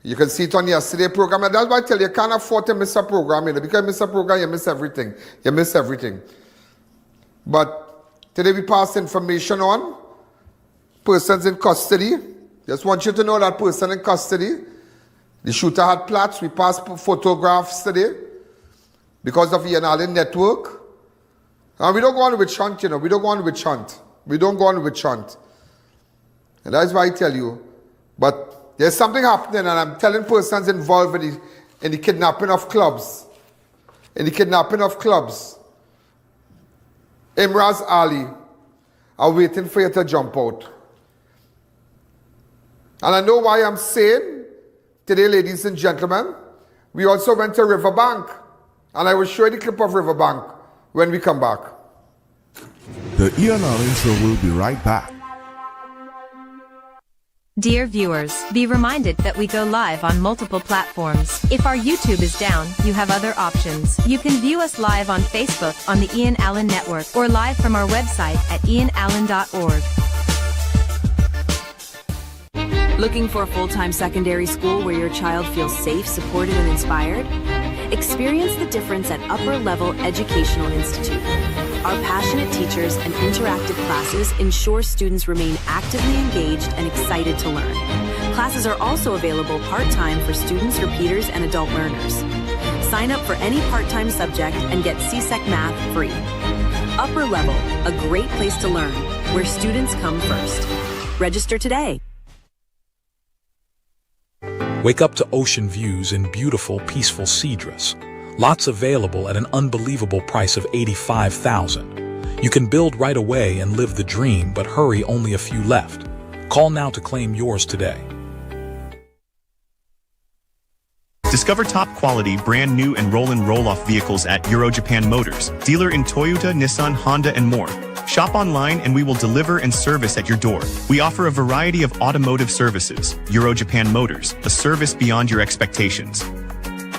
You can see it on yesterday's program. And that's why I tell you, you can't afford to miss a program. Because you miss a program, you miss everything. But today we passed information on persons in custody. Just want you to know that person in custody. The shooter had plats. We passed photographs today because of the I.A.N network. And we don't go on witch hunt, We don't go on witch hunt. And that's why I tell you. But there's something happening, and I'm telling persons involved in the kidnapping of clubs. Imraz Ali are waiting for you to jump out. And I know why I'm saying today, ladies and gentlemen, we also went to Riverbank. And I will show you the clip of Riverbank when we come back. The I.A.N Show will be right back. Dear viewers, be reminded that we go live on multiple platforms. If our YouTube is down, you have other options. You can view us live on Facebook on the I.A.N Network or live from our website at ianalleyne.org. Looking for a full-time secondary school where your child feels safe, supported, and inspired? Experience the difference at Upper Level Educational Institute. Our passionate teachers and interactive classes ensure students remain actively engaged and excited to learn. Classes are also available part-time for students, repeaters, and adult learners. Sign up for any part-time subject and get CSEC Math free. Upper Level, a great place to learn, where students come first. Register today. Wake up to ocean views in beautiful, peaceful Cedrus. Lots available at an unbelievable price of $85,000. You can build right away and live the dream, but hurry, only a few left. Call now to claim yours today. Discover top quality, brand new and roll-in roll-off vehicles at Euro Japan Motors, dealer in Toyota, Nissan, Honda, and more. Shop online and we will deliver and service at your door. We offer a variety of automotive services. Euro Japan Motors, a service beyond your expectations.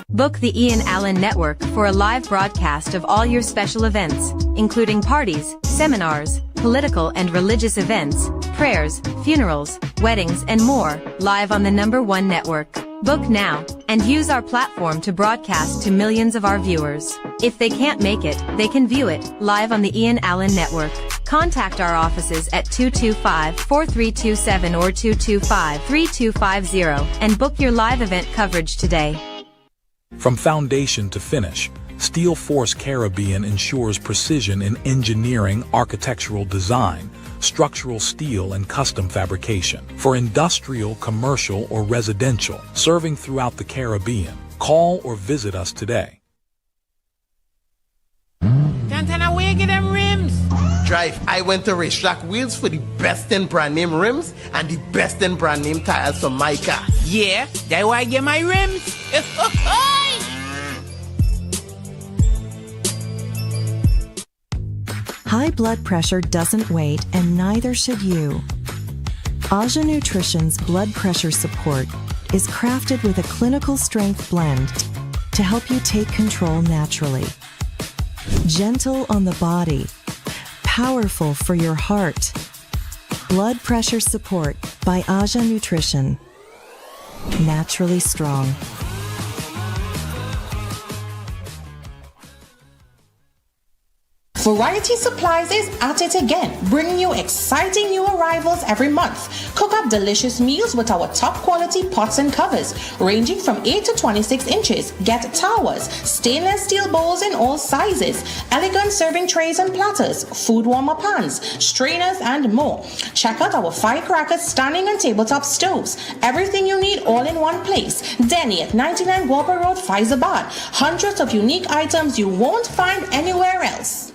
Book the Ian Allen Network for a live broadcast of all your special events, including parties, seminars, political and religious events, prayers, funerals, weddings, and more, live on the #1 network. Book now, and use our platform to broadcast to millions of our viewers. If they can't make it, they can view it, live on the Ian Allen Network. Contact our offices at 225-4327 or 225-3250, and book your live event coverage today. From foundation to finish, Steel Force Caribbean ensures precision in engineering, architectural design, structural steel, and custom fabrication. For industrial, commercial, or residential, serving throughout the Caribbean. Call or visit us today. Cantana, where you get them rims? Drive, I went to Racetrack Wheels for the best in brand name rims and the best in brand name tires for my car. Yeah, that's why I get my rims. High blood pressure doesn't wait, and neither should you. Aja Nutrition's blood pressure support is crafted with a clinical strength blend to help you take control naturally. Gentle on the body, powerful for your heart. Blood pressure support by Aja Nutrition. Naturally strong. Variety Supplies is at it again, bringing you exciting new arrivals every month. Cook up delicious meals with our top quality pots and covers, ranging from 8 to 26 inches. Get towers, stainless steel bowls in all sizes, elegant serving trays and platters, food warmer pans, strainers, and more. Check out our firecrackers, standing and tabletop stoves. Everything you need all in one place. Denny at 99 Gorba Road, Faizabad. Hundreds of unique items you won't find anywhere else.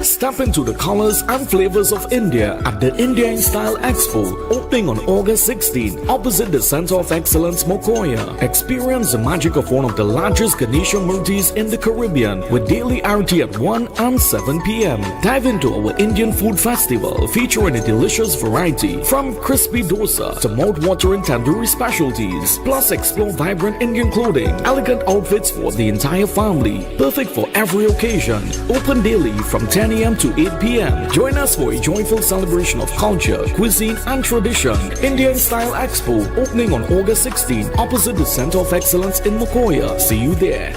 Step into the colors and flavors of India at the India in Style Expo, opening on August 16, opposite the Center of Excellence, Mokoya. Experience the magic of one of the largest Ganesha Murtis in the Caribbean with daily arati at 1 and 7 p.m. Dive into our Indian food festival featuring a delicious variety from crispy dosa to mouth-watering tandoori specialties. Plus, explore vibrant Indian clothing, elegant outfits for the entire family, perfect for every occasion. Open daily from 10 a.m. to 8 p.m. Join us for a joyful celebration of culture, cuisine, and tradition. Indian Style Expo, opening on August 16, opposite the Center of Excellence in Mokoya. See you there.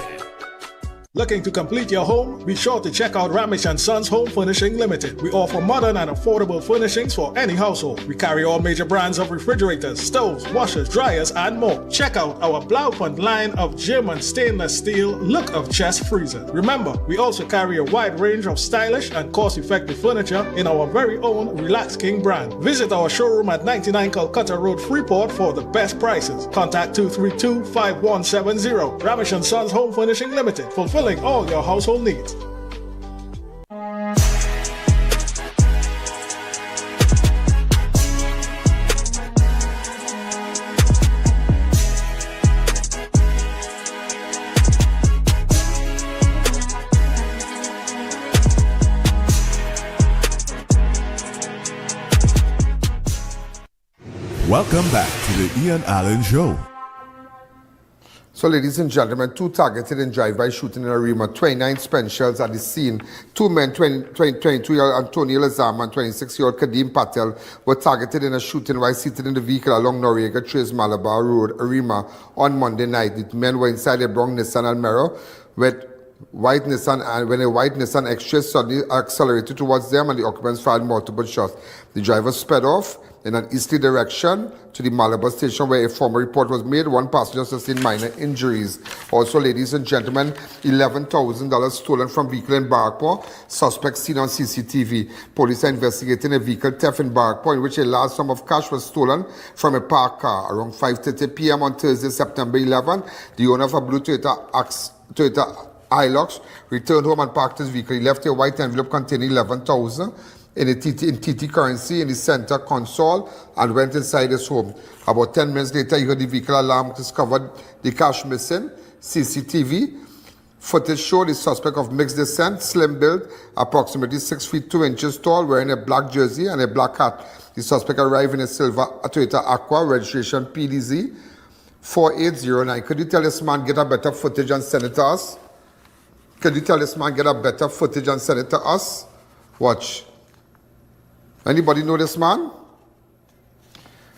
Looking to complete your home? Be sure to check out Ramesh & Sons Home Furnishing Limited. We offer modern and affordable furnishings for any household. We carry all major brands of refrigerators, stoves, washers, dryers, and more. Check out our Blaufund line of German stainless steel look of chest freezers. Remember, we also carry a wide range of stylish and cost-effective furniture in our very own Relax King brand. Visit our showroom at 99 Calcutta Road, Freeport for the best prices. Contact 232-5170. Ramesh & Sons Home Furnishing Limited. Fulfilling all your household needs. Welcome back to the Ian Allen Show. So, ladies and gentlemen, two targeted in drive-by shooting in Arima, 29 spent shells at the scene. Two men, 22-year-old Antonio Lazama and 26-year-old Kadeem Patel, were targeted in a shooting while seated in the vehicle along Noriega Trace, Malabar Road, Arima, on Monday night. The men were inside a brown Nissan Almero with white Nissan, and when a white Nissan X-Trace suddenly accelerated towards them and the occupants fired multiple shots. The driver sped off in an easterly direction to the Malabar station where a formal report was made. One passenger sustained minor injuries. Also, ladies and gentlemen, $11,000 stolen from vehicle in Barkpore. Suspect seen on CCTV. Police are investigating a vehicle theft in Barkpore in which a large sum of cash was stolen from a parked car. Around 5:30 p.m. on Thursday, September 11, the owner of a blue Toyota Hilux returned home and parked his vehicle. He left a white envelope containing $11,000 in TT currency in the center console and went inside his home. About 10 minutes later, he heard the vehicle alarm, discovered the cash missing. CCTV footage showed the suspect of mixed descent, slim build, approximately 6 feet 2 inches tall, wearing a black jersey and a black hat. The suspect arrived in a silver Toyota Aqua, registration PDZ 4809. Could you tell this man get a better footage and send it to us? Could you tell this man get a better footage and send it to us? Watch. Anybody know this man?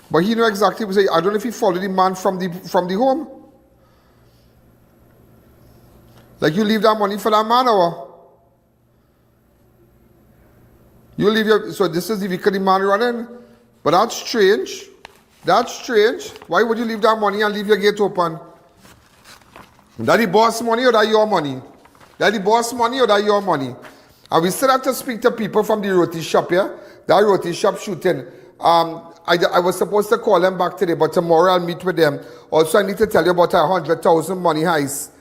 But he knew exactly what he was saying. I don't know if he followed the man from the home. Like you leave that money for that man or? You leave your, so this is the vehicle the man running. But that's strange. That's strange. Why would you leave that money and leave your gate open? That the boss money or that your money? That the boss money or that your money? And we still have to speak to people from the roti shop here. That roti shop shooting. I was supposed to call them back today, but tomorrow I'll meet with them. Also, I need to tell you about a 100,000 money heist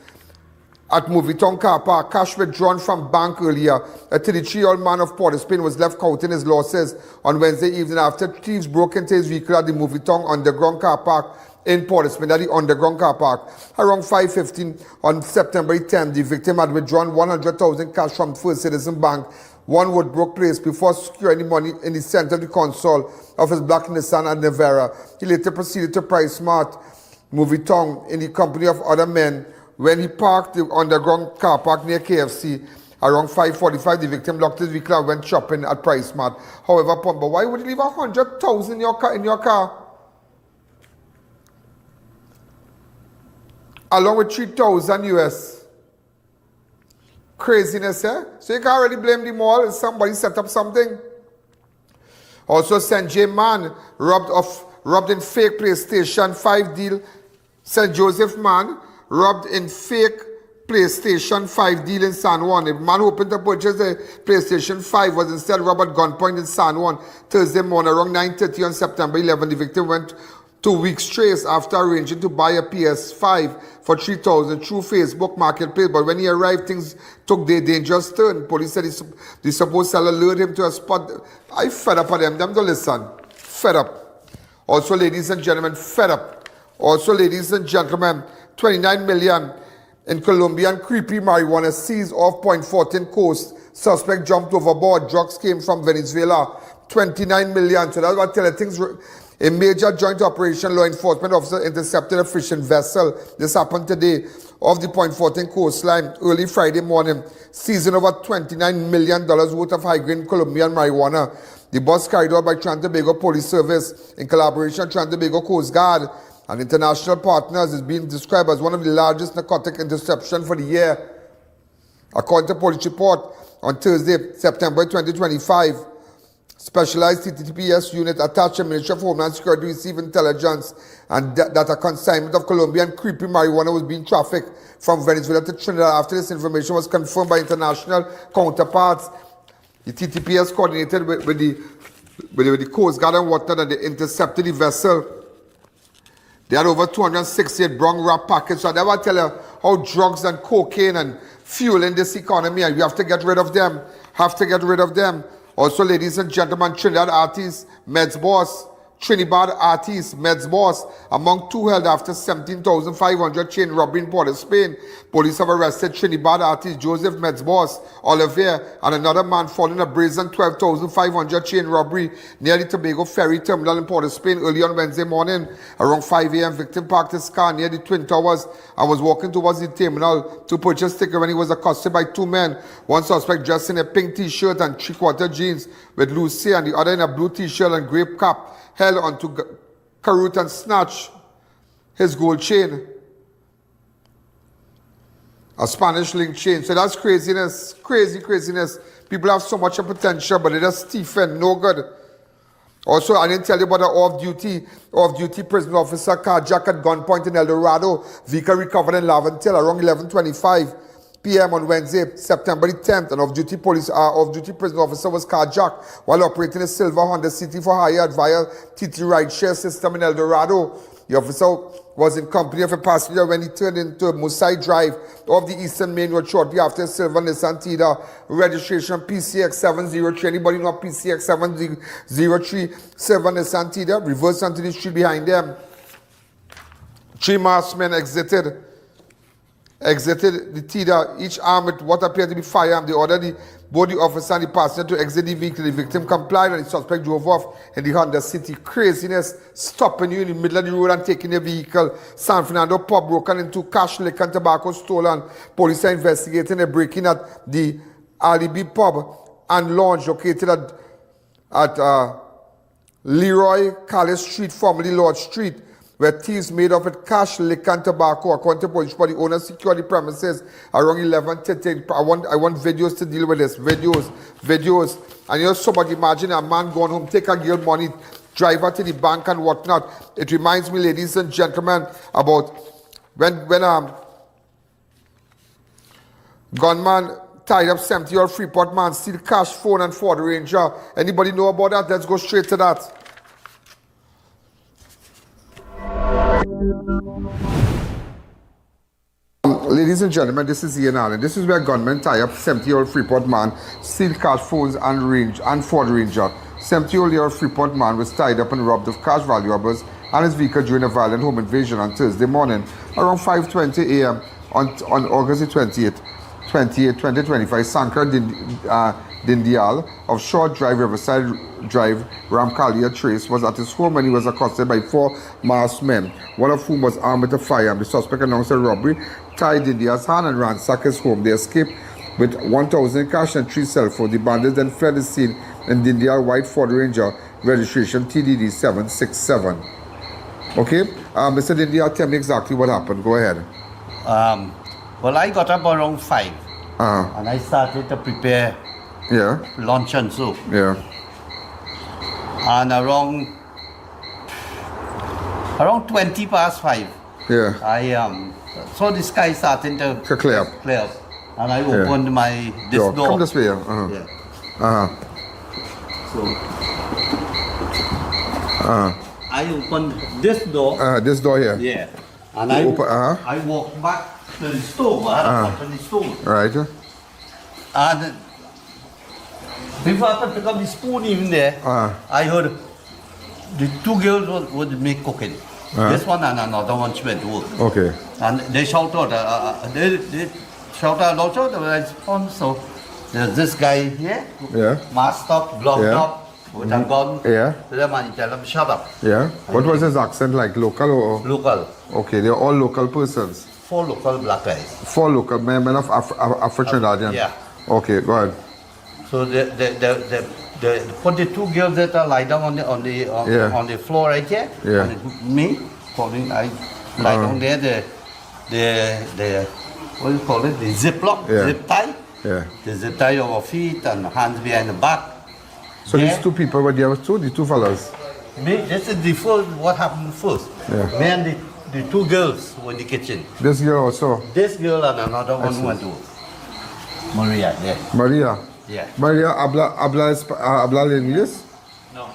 at Movie Town Car Park. Cash withdrawn from bank earlier. A 33-year-old man of Port of Spain was left counting his losses on Wednesday evening after thieves broke into his vehicle at the Movie Town Underground Car Park in Port of Spain, at the underground car park. Around 5:15 on September 10, the victim had withdrawn 100,000 cash from First Citizen Bank, one Woodbrook Place, before securing the money in the center of the console of his black Nissan and Navara. He later proceeded to PriceSmart Movie Town in the company of other men. When he parked the underground car park near KFC, around 5:45, the victim locked his vehicle and went shopping at PriceSmart. However, but why would you leave 100,000 in your car? Along with 3,000 US. Craziness, eh? So you can already blame the mall. Somebody set up something. Also, St. James man robbed in fake PlayStation 5 deal. St. Joseph man robbed in fake PlayStation 5 deal in San Juan. A man hoping to purchase a PlayStation 5 was instead robbed at gunpoint in San Juan Thursday morning around 9:30 on September 11. The victim went 2 weeks trace after arranging to buy a PS5 for $3,000 through Facebook Marketplace. But when he arrived, things took their dangerous turn. Police said the supposed seller lured him to a spot. I fed up on them. Them don't listen. Fed up. Also, ladies and gentlemen, fed up. Also, ladies and gentlemen, 29 million in Colombian creepy marijuana seized off Point 14 coast. Suspect jumped overboard. Drugs came from Venezuela. 29 million. So that's what I tell you. Things. A major joint operation law enforcement officer intercepted a fishing vessel. This happened today off the Point 14 coastline early Friday morning, seizing over $29 million worth of high-grade Colombian marijuana. The bus carried out by Trinidad Police Service in collaboration with Trinidad Coast Guard and international partners is being described as one of the largest narcotic interceptions for the year. According to police report on Thursday, September 2025, specialized TTPS unit attached to Ministry of Homeland Security received intelligence and that a consignment of Colombian creepy marijuana was being trafficked from Venezuela to Trinidad. After this information was confirmed by international counterparts, the TTPS coordinated with the Coast Guard and whatnot, and they intercepted the vessel. They had over 268 brown wrap packets. So I never tell you how drugs and cocaine and fuel in this economy, and we have to get rid of them. Also, ladies and gentlemen, Trinidad artist, Meds boss, among two held after 17,500 chain robbery in Port of Spain. Police have arrested Trinidad artist Joseph Meds boss, Olivier, and another man following a brazen 12,500 chain robbery near the Tobago Ferry Terminal in Port of Spain early on Wednesday morning. Around 5 a.m., victim parked his car near the Twin Towers and was walking towards the terminal to purchase ticket when he was accosted by two men. One suspect dressed in a pink t-shirt and three-quarter jeans with loose hair, and the other in a blue t-shirt and grape cap, held onto Carrot and snatched his gold chain. A Spanish link chain. So that's craziness. Craziness. People have so much potential, but they just thief and no good. Also, I didn't tell you about the off-duty prison officer carjacked at gunpoint in El Dorado. Vehicle recovered in Laventille around 11:25 p.m. on Wednesday, September the 10th. An off-duty prison officer was carjacked while operating a silver Honda City for hire via TT rideshare system in El Dorado. The officer was in company of a passenger when he turned into Riverside Drive off the Eastern Main Road shortly after a silver Nissan Tida registration PCX 703. Anybody know PCX 703? Silver Nissan Tida reversed onto the street behind them. 3 masked men exited the Tida, each armed with what appeared to be firearm. They ordered both the officer and the passenger to exit the vehicle. The victim complied and the suspect drove off in the Honda City. Craziness, stopping you in the middle of the road and taking your vehicle. San Fernando pub broken into, cash, liquor and tobacco stolen. Police are investigating a break-in at the Alibi pub and lounge located at Leroy Calais Street, formerly Lord Street, where thieves made off with cash, liquor and tobacco. According to police, but the owner secured the premises around 11:30. I want videos to deal with this. Videos. And you know, somebody imagine a man going home, take a girl money, drive her to the bank and whatnot. It reminds me, ladies and gentlemen, about when gunman tied up 70-year-old Freeport man, steal cash, phone and Ford Ranger. Anybody know about that? Let's go straight to that. Ladies and gentlemen, this is I.A.N. This is where gunmen tie up 70-year-old Freeport man, steal cash, phones and Ford Ranger. 70-year-old Freeport man was tied up and robbed of cash, valuables and his vehicle during a violent home invasion on Thursday morning around 5:20 a.m. on August 28th, 2025. Sankar Dindial of Short Drive, Riverside Drive, Ramkalia Trace was at his home when he was accosted by 4 masked men, one of whom was armed with a firearm. The suspect announced a robbery, tied Dindial's hand and ransacked his home. They escaped with 1,000 cash and 3 cell phones. The bandits then fled the scene in Dindial white Ford Ranger, registration TDD 767. Okay, Mr. Dindial, tell me exactly what happened. Go ahead. Well, I got up around 5 and I started to prepare lunch and soup. Yeah. And around 20 past 5, I saw the sky starting to clear up. And I opened this door. Come this way. So I opened this door. This door here. Yeah. And I walked back to the stove. I had to open the stove. Right. And before I could pick up the spoon even there, I heard the 2 girls would make cooking. This one and another one she went to work. Okay. And they shouted, they shouted also, so there's this guy here, masked up, blocked up, with a gun. Yeah. So the man tell him, shut up. Yeah. What was his accent like? Local or? Local. Okay, they're all local persons. 4 local black guys. 4 local men of Afro-Trinidadian. Yeah. Okay, go ahead. So they put the 2 girls that are lie down on the floor right here. Yeah. And me, I lie down there. The what do you call it? The zip lock, zip tie. Yeah. The zip tie over feet and hands behind the back. So these 2 people were there too, the 2 fellas. Me, this is the first. What happened first? Yeah. Me and the 2 girls were in the kitchen. This girl also. This girl and another one went to Maria. Yeah. Maria. Yeah. Maria habla inglés? No.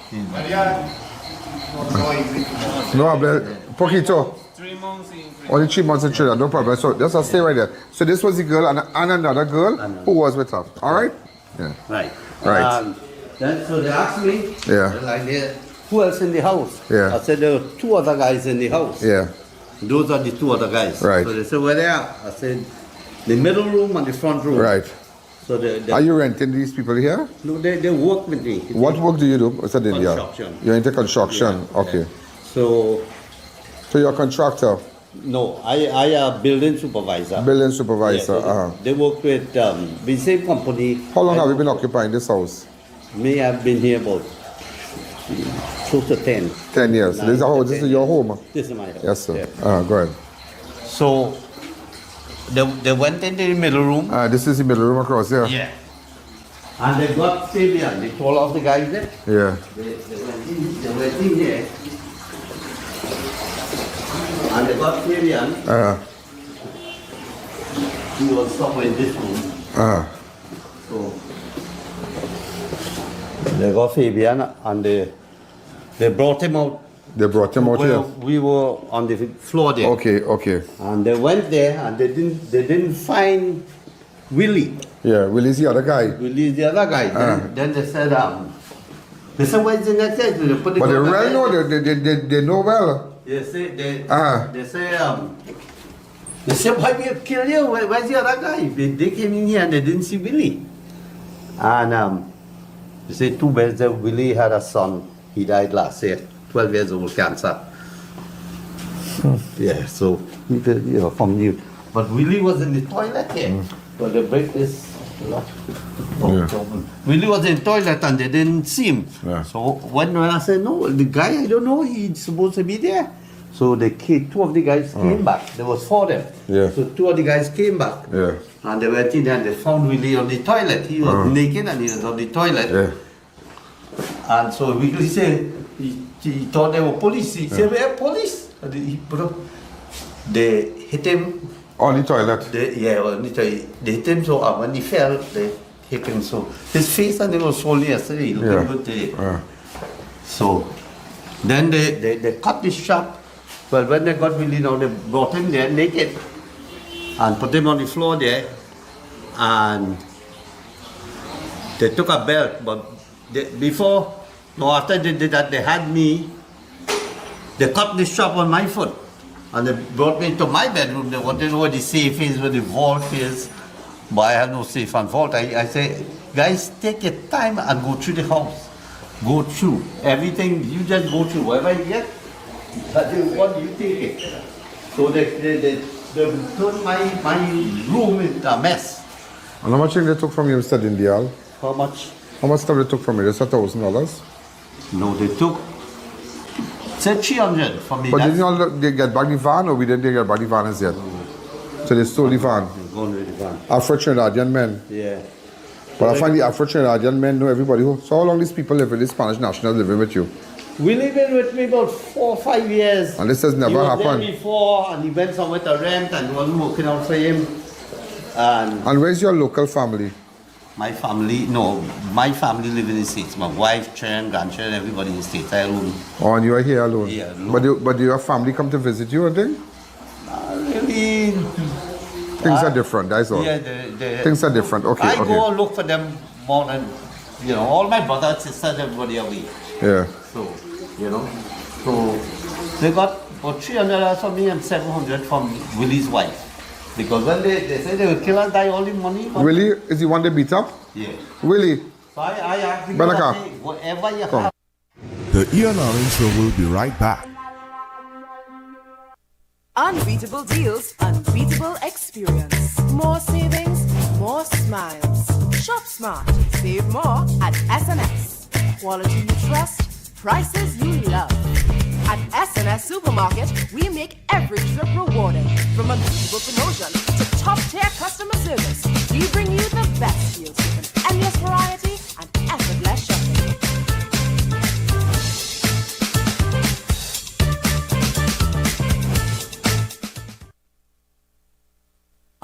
No habla poquito. 3 months in Only 3 months in Trinidad, no problem. So just stay right there. So this was the girl and another girl who was with her. All right? Yeah. Right. Right. Then so they asked me. Yeah. Like, who else in the house? Yeah. I said there were 2 other guys in the house. Yeah. Those are the 2 other guys. Right. So they said, where they are? I said, the middle room and the front room. Right. So are you renting these people here? No, they work with me. What work do you do? Mr. Dindial? Construction. You're into construction? Yeah. Okay. So you're a contractor? No, I am building supervisor. Building supervisor, Yeah, they work with the same company. How long have you been occupying this house? Me, I've been here about close to 10. 10 years. This is your home? This is my house. Yes, sir. Yeah. Go ahead. So they went into the middle room. This is the middle room across here? Yeah. And they got Fabian. They told off the guys there. Yeah. They went in here. And they got Fabian. He was somewhere in this room. So they got Fabian and they brought him out. They brought him out here. We were on the floor there. Okay. And they went there and they didn't find Willie. Yeah, Willie's the other guy. Willie's the other guy. Then they said, where's the next day? They put the But they gun really there. know, they know well. They say, why we have killed you? Where's the other guy? They came in here and they didn't see Willie. And they say, too bad that Willie had a son. He died last year, 12 years old, cancer. Yeah, so, from you. But Willie was in the toilet here. But they break this. Willie was in the toilet and they didn't see him. So when I said, no, the guy, I don't know, he's supposed to be there. So two of the guys came back. There was 4 of them. So 2 of the guys came back. And they went in and they found Willie on the toilet. He was naked and he was on the toilet. And so Willie said, he thought they were police. He said, where police? And they hit him. On the toilet? On the toilet. They hit him, so when he fell, they hit him. So his face and it was swollen yesterday. He looked good today. So then they cut the strap. Well, when they got Willie now, they brought him there naked and put him on the floor there. And they took a belt, but after they did that, they had me, they cut the strap on my foot. And they brought me into my bedroom. They wanted to know where the safe is, where the vault is. But I have no safe and vault. I say, guys, take your time and go through the house. Go through everything. You just go through whatever you get. What you take it. So they turned my room into a mess. And how much they took from you, Mr. Dindial? How much? How much stuff they took from you? Just $1,000? No, they took, said 300 from me. But didn't they get back the van, or we didn't get back the van as yet? So they stole the van? Gone with the van. Afro-Trinidadian men? Yeah. But I find the Afro-Trinidadian men know everybody. So how long these people live with, these Spanish nationals living with you? We lived with me about 4 or 5 years. And this has never happened? He was there before, and he went somewhere to rent, and it wasn't working out for him. And where's your local family? My family live in the States. My wife, children, grandchildren, everybody in the States. I alone. Oh, and you are here alone? Yeah, alone. But do your family come to visit you, I think? Really. Things are different, that's all. Yeah, things are different, okay. I go and look for them more than, all my brothers, sisters, everybody away. Yeah. So, so they got about $300 from me and $700 from Willie's wife. Because when they said they would kill and die all the money. Willie, is the one they beat up? Yeah. Willie? So I asked him, whatever you have. The I.A.N Show will be right back. Unbeatable deals, unbeatable experience. More savings, more smiles. Shop smart, save more at SNS. Quality you trust, prices you love. At SNS Supermarket, we make every trip rewarding. From unbeatable promotion to top-tier customer service, we bring you the best deals with an endless variety and effortless shopping.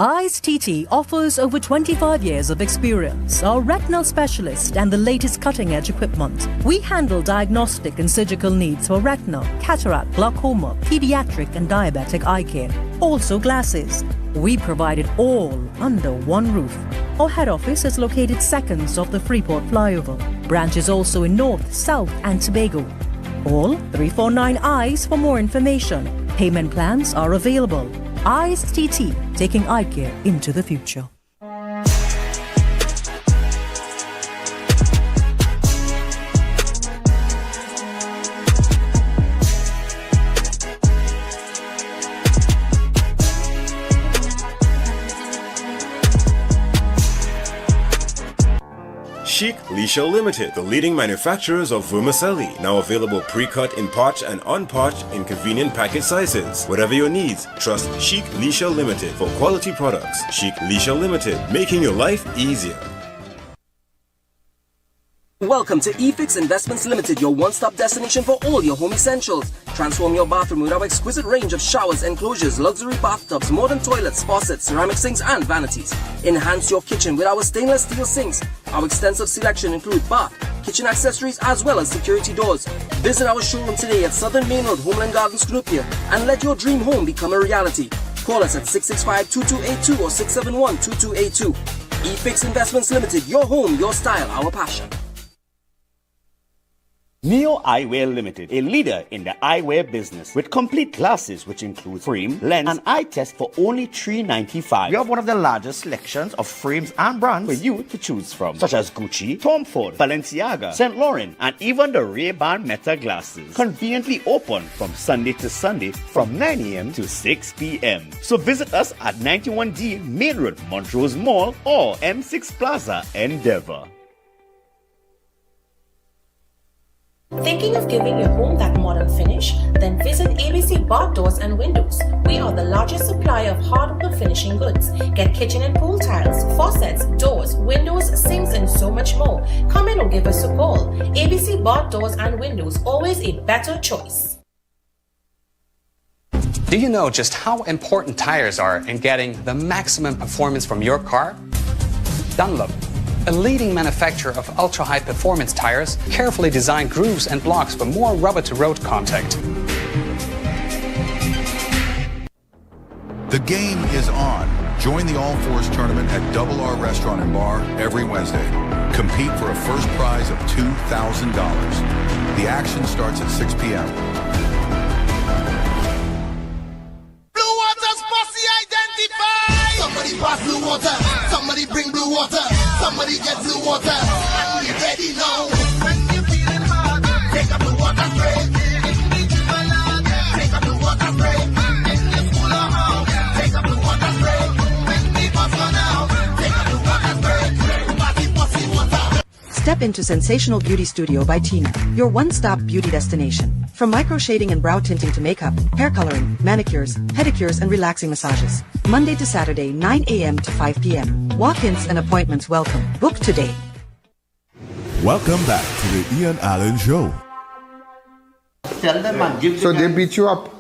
Eyes TT offers over 25 years of experience, are retinal specialist and the latest cutting-edge equipment. We handle diagnostic and surgical needs for retinal, cataract, glaucoma, pediatric and diabetic eye care. Also glasses. We provide it all under one roof. Our head office is located seconds off the Freeport flyover. Branches also in North, South and Tobago. Call 349 Eyes for more information. Payment plans are available. Eyes TT, taking eye care into the future. Chic Leisure Limited, the leading manufacturers of vermicelli, now available pre-cut in pot and unpot in convenient package sizes. Whatever your needs, trust Chic Leisure Limited for quality products. Chic Leisure Limited, making your life easier. Welcome to eFix Investments Limited, your one-stop destination for all your home essentials. Transform your bathroom with our exquisite range of showers, enclosures, luxury bathtubs, modern toilets, faucets, ceramic sinks, and vanities. Enhance your kitchen with our stainless steel sinks. Our extensive selection includes bath, kitchen accessories, as well as security doors. Visit our showroom today at Southern Main Road, Homeland Gardens, Cunupia, and let your dream home become a reality. Call us at 665-2282 or 671-2282. eFix Investments Limited, your home, your style, our passion. Neo Eyewear Limited, a leader in the eyewear business with complete glasses which include frame, lens, and eye test for only $395. We have one of the largest selections of frames and brands for you to choose from, such as Gucci, Tom Ford, Balenciaga, St. Laurent, and even the Ray-Ban Meta glasses. Conveniently open from Sunday to Sunday from 9 a.m. to 6 p.m. So visit us at 91D Main Road, Montrose Mall, or M6 Plaza, Endeavour. Thinking of giving your home that modern finish? Then visit ABC Bar Doors and Windows. We are the largest supplier of hardwood finishing goods. Get kitchen and pool tiles, faucets, doors, windows, sinks, and so much more. Come in or give us a call. ABC Bar Doors and Windows, always a better choice. Do you know just how important tires are in getting the maximum performance from your car? Dunlop, a leading manufacturer of ultra-high performance tires, carefully designed grooves and blocks for more rubber-to-road contact. The game is on. Join the All Fours tournament at Double R Restaurant and Bar every Wednesday. Compete for a first prize of $2,000. The action starts at 6 p.m. Blue water's posse identified! Somebody pass blue water. Somebody bring blue water. Somebody get blue water. And we ready now. When you're feeling hard, take a blue water spray. Take a blue water spray. In the school or house, take a blue water spray. When we pass one out, take a blue water spray. Party posse water. Step into Sensational Beauty Studio by Tina, your one-stop beauty destination. From micro shading and brow tinting to makeup, hair coloring, manicures, pedicures, and relaxing massages. Monday to Saturday, 9 a.m. to 5 p.m. Walk-ins and appointments welcome. Book today. Welcome back to the I.A.N. Show. Tell them and give So they beat you up?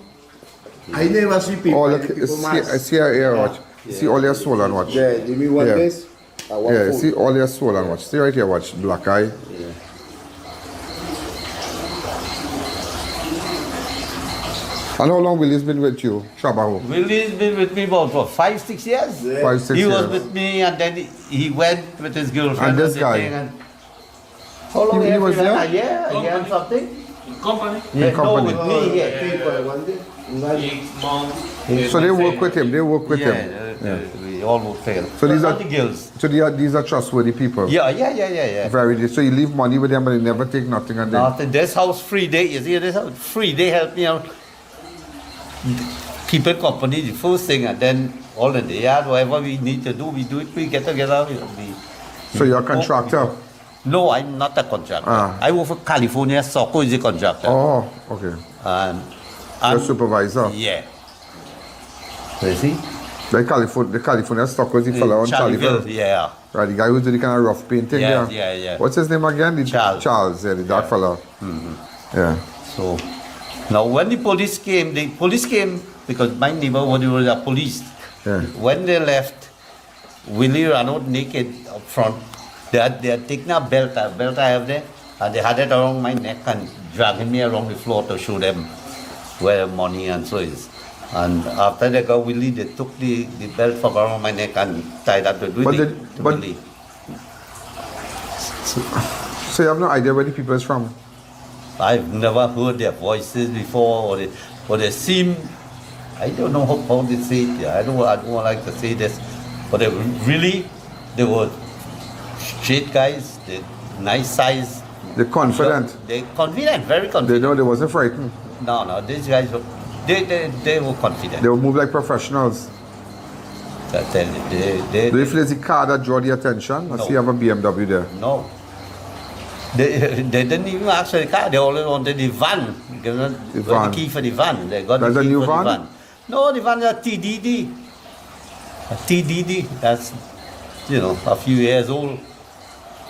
I never see people. Oh, look, see your ear watch. See all your soul and watch. Yeah, give me one this. Yeah, see all your soul and watch. See right here, watch. Black eye. Yeah. And how long Willie's been with you, Shabahu? Willie's been with me about what, 5-6 years? Yeah. 5-6 he years. was with me and then he went with his girlfriend. And this guy? And how long He was there? A year and something? Company? Yeah, Company. no, with me, yeah. So they work with him. They work with him. We all work together. So these are the girls. So these are trustworthy people. Yeah. Very. So you leave money with them, but they never take nothing. And Nothing. This house free day. You see, this house free. They help me out. Keep it company the first thing, and then all the day, whatever we need to do, we do it. We get together. So you're a contractor? No, I'm not a contractor. I work for California. Soccer is a contractor. Oh, okay. And you're supervisor? Yeah. You see? The California Stockers, the fellow on Charlieville. Yeah. Right, the guy who did the kind of rough painting. Yeah. What's his name again? Charles, yeah, the dark fellow. Mm-hmm. Yeah. So, now when the police came because my neighborhood was a police. Yeah. When they left, Willie ran out naked up front. They had taken a belt I have there, and they had it around my neck and dragging me around the floor to show them where the money and so is. And after they got Willie, they took the belt from around my neck and tied up the Willie. So you have no idea where the people is from? I've never heard their voices before, or they seem, I don't know how they say it. I don't like to say this, but they were straight guys, they nice size. They're confident. They're confident, very confident. They know they wasn't frightened. No, these guys were, they were confident. They would move like professionals. Do you feel it's the car that draw the attention? I see you have a BMW there. No. They didn't even ask for the car. They always wanted the van. Got the key for the van. They got That's the key a new for van? the van. No, the van is a TDD. A TDD. That's, a few years old.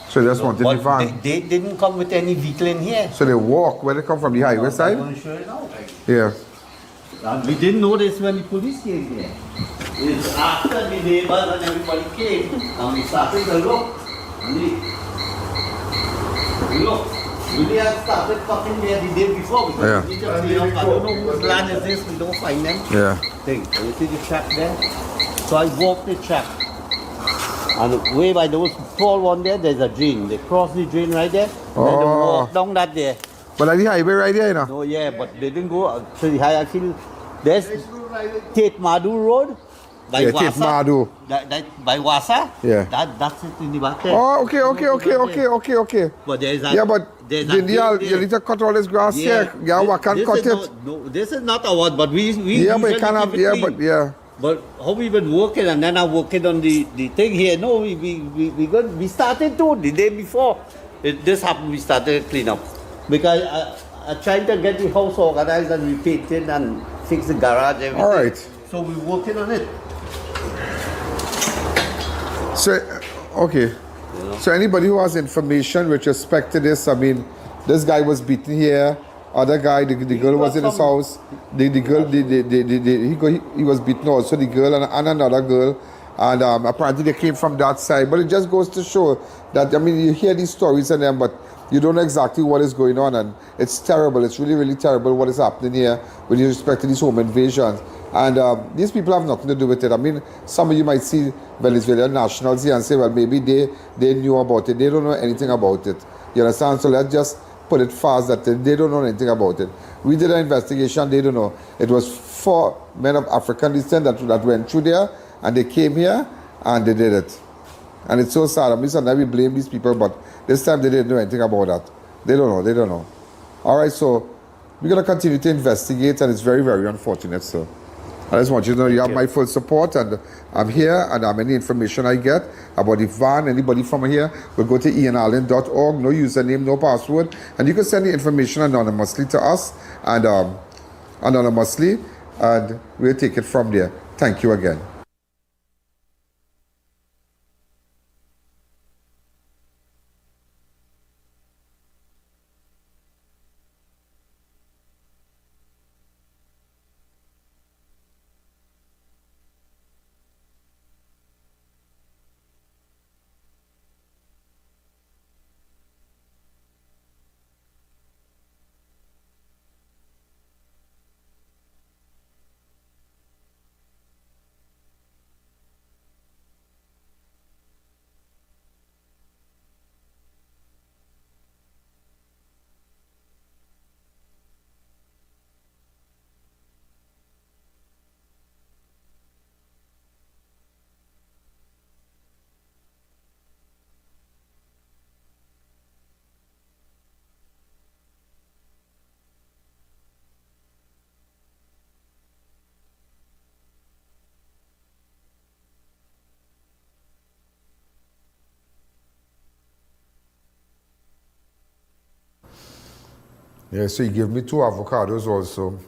So they just wanted the van. They didn't come with any vehicle in here. So they walk. Where they come from? The highway side? I'm going to show you now. Yeah. And we didn't know this when the police came here. It's after the neighbors and everybody came, and we started to look. Look, we had started cutting there the day before because we just clean up. I don't know whose land is this, we don't find them. Yeah. Thing. You see the track there? So I walked the track. And way by those tall one there, there's a drain. They cross the drain right there, and then they walk down that there. But at the highway right there, you know? No, yeah, but they didn't go to the high. Actually, there's Tate Madu Road by Wasa. Tate Madu. That by Wasa. Yeah. That's it in the back there. Oh, okay. But there's a, yeah, but Dindial, you need to cut all this grass here. Yeah, we can't cut it. No, this is not our, but we yeah, but you can't have, yeah, clean. but yeah. But how we been working and then I'm working on the thing here. No, we started too the day before. This happened, we started to clean up. Because I tried to get the house organized and we painted and fix the garage, everything. All right. So we're working on it. So, okay. Yeah. So anybody who has information with respect to this, I mean, this guy was beaten here. Other guy, the girl was in his house. The girl, he was beaten also, the girl and another girl. And apparently they came from that side. But it just goes to show that, I mean, you hear these stories and them, but you don't know exactly what is going on. And it's terrible. It's really, really terrible what is happening here with respect to these home invasions. And these people have nothing to do with it. I mean, some of you might see Venezuelan nationals here and say, well, maybe they knew about it. They don't know anything about it. You understand? So let's just put it fast that they don't know anything about it. We did an investigation, they don't know. It was 4 men of African descent that went through there, and they came here, and they did it. And it's so sad. I mean, sometimes we blame these people, but this time they didn't know anything about that. They don't know. All right, so we're going to continue to investigate, and it's very, very unfortunate, sir. I just want you to know you have my full support, and I'm here, and any information I get about the van, anybody from here, will go to ianalleyne.org, no username, no password, and you can send the information anonymously to us, and anonymously, and we'll take it from there. Thank you again. Yeah, so he gave me 2 avocados also.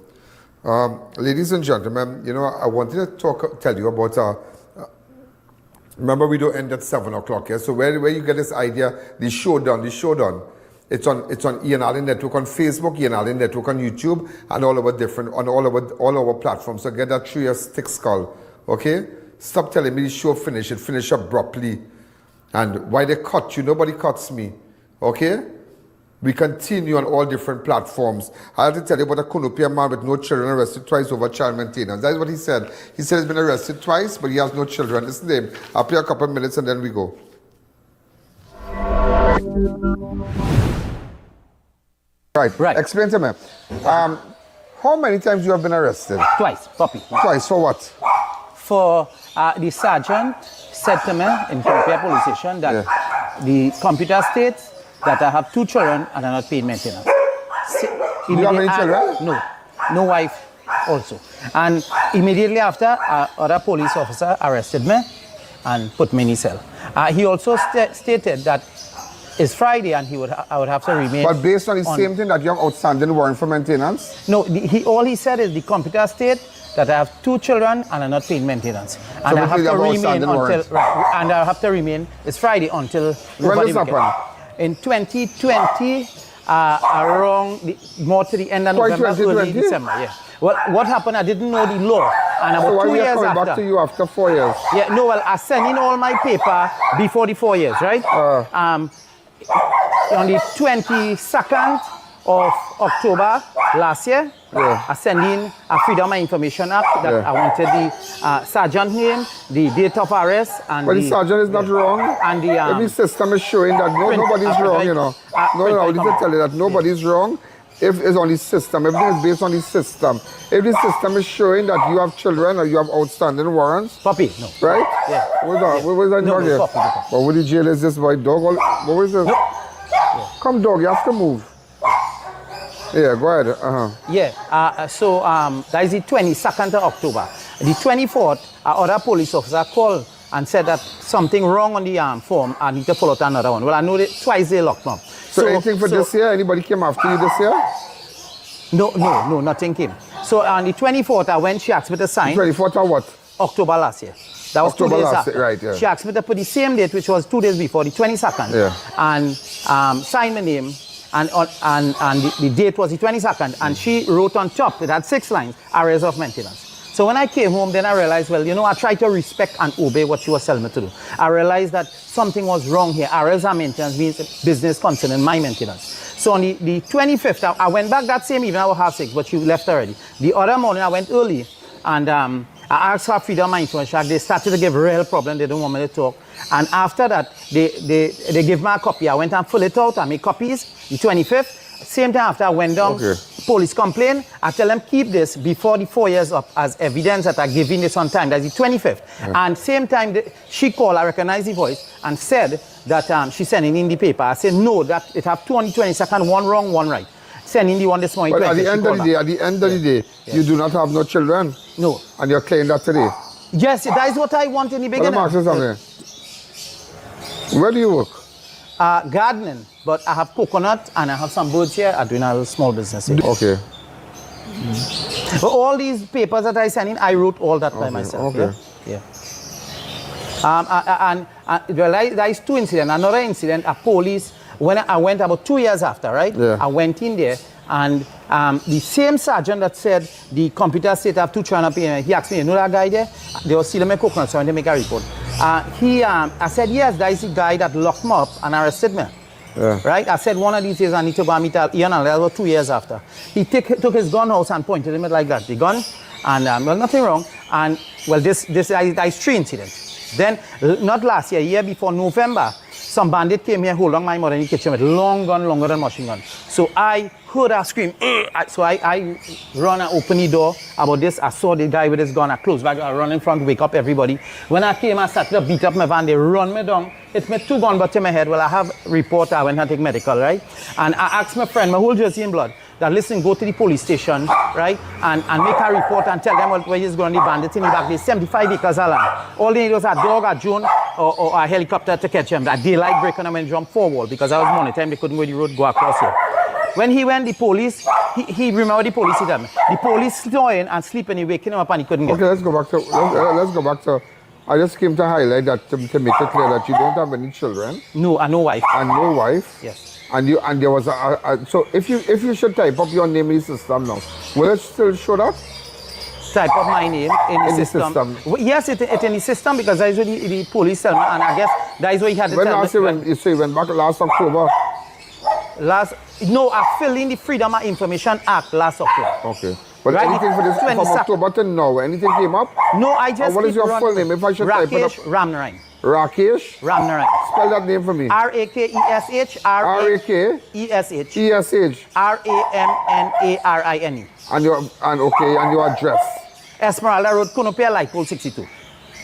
Ladies and gentlemen, you know, I wanted to tell you about, remember we don't end at 7 o'clock, yeah? So where you get this idea, the showdown, it's on I.A.N Network on Facebook, I.A.N Network on YouTube, and all our platforms. So get that through your stick skull, okay? Stop telling me the show finish abruptly. And why they cut you, nobody cuts me, okay? We continue on all different platforms. I have to tell you about a Kunupia man with no children arrested twice over child maintenance. That is what he said. He said he's been arrested twice, but he has no children. Listen to him. I'll play a couple of minutes and then we go. Right. Explain to me. How many times you have been arrested? Twice, puppy. Twice, for what? For the sergeant said to me in Kunupia police station that the computer states that I have 2 children and I'm not paying maintenance. You have any children? No wife also. And immediately after, other police officer arrested me and put me in his cell. He also stated that it's Friday and I would have to remain. But based on the same thing that you have outstanding warrant for maintenance? No, all he said is the computer state that I have 2 children and I'm not paying maintenance. And So I have basically to about remain standing until, warrants. right, and I have to remain, it's Friday until When nobody this will get- happened? In 2020, around more to the end of Why November, early 2020? December, yeah. Well, what happened, I didn't know the law. And So about why 2 we are years coming after. back to you after 4 years? Yeah, no, well, I sent in all my paper before the 4 years, right? On the 22nd of October last year, I sent in a Freedom of Information Act that I wanted the sergeant name, the date of arrest, and But the sergeant is not wrong. And the every system is showing that nobody's wrong, you know. No, this is tell you that nobody's wrong. If it's on the system, everything is based on the system. If the system is showing that you have children or you have outstanding warrants, puppy, no, right? Yeah. What was that dog here? But what the jail is this boy dog? What was this? Come dog, you have to move. Yeah, go ahead. Yeah, so that is the 22nd of October. The 24th, other police officer called and said that something wrong on the form. I need to follow out another one. Well, I know that twice they locked me up. So anything for this year? Anybody came after you this year? No, nothing came. So on the 24th, I went, she asked me to sign. 24th of what? October last year. That was October 2 days last after. year, right, yeah. She asked me to put the same date, which was 2 days before, the 22nd, and sign my name. And the date was the 22nd, and she wrote on top, it had 6 lines, arrears of maintenance. So when I came home, then I realized, well, you know, I tried to respect and obey what she was telling me to do. I realized that something was wrong here. Arrears of maintenance means business concerning my maintenance. So on the 25th, I went back that same evening, I was 6:30, but she left already. The other morning, I went early, and I asked for Freedom of Information Act. They started to give real problem. They don't want me to talk. And after that, they gave me a copy. I went and filled it out. I made copies. The 25th, same time after I went down, police complaint. I tell them keep this before the 4 years up as evidence that I giving this on time. That's the 25th. And same time she called, I recognized the voice, and said that she's sending in the paper. I said no, that it have 2 on the 22nd, one wrong, one right. Sending the one this morning. But at the end of the day, you do not have no children. No. And you're claiming that today. Yes, that is what I want in the beginning. Let me ask you something. Where do you work? Gardening, but I have coconut and I have some birds here. I'm doing a little small business here. Okay. But all these papers that I sent in, I wrote all that by myself. Okay. Yeah. There is 2 incidents. Another incident, a police, when I went about 2 years after, right? Yeah. I went in there, and the same sergeant that said the computer state have 2 trying to pay, he asked me, you know that guy there? They were stealing my coconut, so I went to make a report. I said, yes, that is the guy that locked me up and arrested me. Yeah. Right? I said, one of these days I need to go and meet I.A.N. That was 2 years after. He took his gun house and pointed him like that, the gun, and well, nothing wrong. And well, this is 3 incidents. Then, not last year, a year before November, some bandit came here, hold on my mother in the kitchen with long gun, longer than machine gun. So I heard her scream. So I run and open the door about this. I saw the guy with his gun. I closed back. I run in front, wake up everybody. When I came, I started to beat up my van. They run me down. Hit me 2 gun butts in my head. Well, I have report. I went and take medical, right? And I asked my friend, my whole jersey in blood, that listen, go to the police station, right? And make a report and tell them where he's going. The bandits in the back. There's 75 acres of land. All they need was a dog, a drone, or a helicopter to catch him. That daylight break and I went jump 4 wall because I was monitoring. They couldn't go the road, go across here. When he went, the police, he remembered the police. He told me. The police snoring and sleeping, he waking him up and he couldn't get. Okay, let's go back to. I just came to highlight that to make it clear that you don't have any children. No, and no wife. And no wife. Yes. And there was so if you should type up your name in the system now, will it still show that? Type up my name in the system. Yes, it's in the system because that is what the police tell me, and I guess that is what he had to tell me. When you went back last October. No, I filled in the Freedom of Information Act last October. Okay. But right, anything for this from October to now, anything came up? No, I just. What is your full name? If I should type it up. Ramnarine. Rakesh? Ramnarine. Spell that name for me. R-A-K-E-S-H. R-A-K-E-S-H. E-S-H. R-A-M-N-A-R-I-N-E. And your address? Esmeralda Road, Kunopia, Light Pole 62.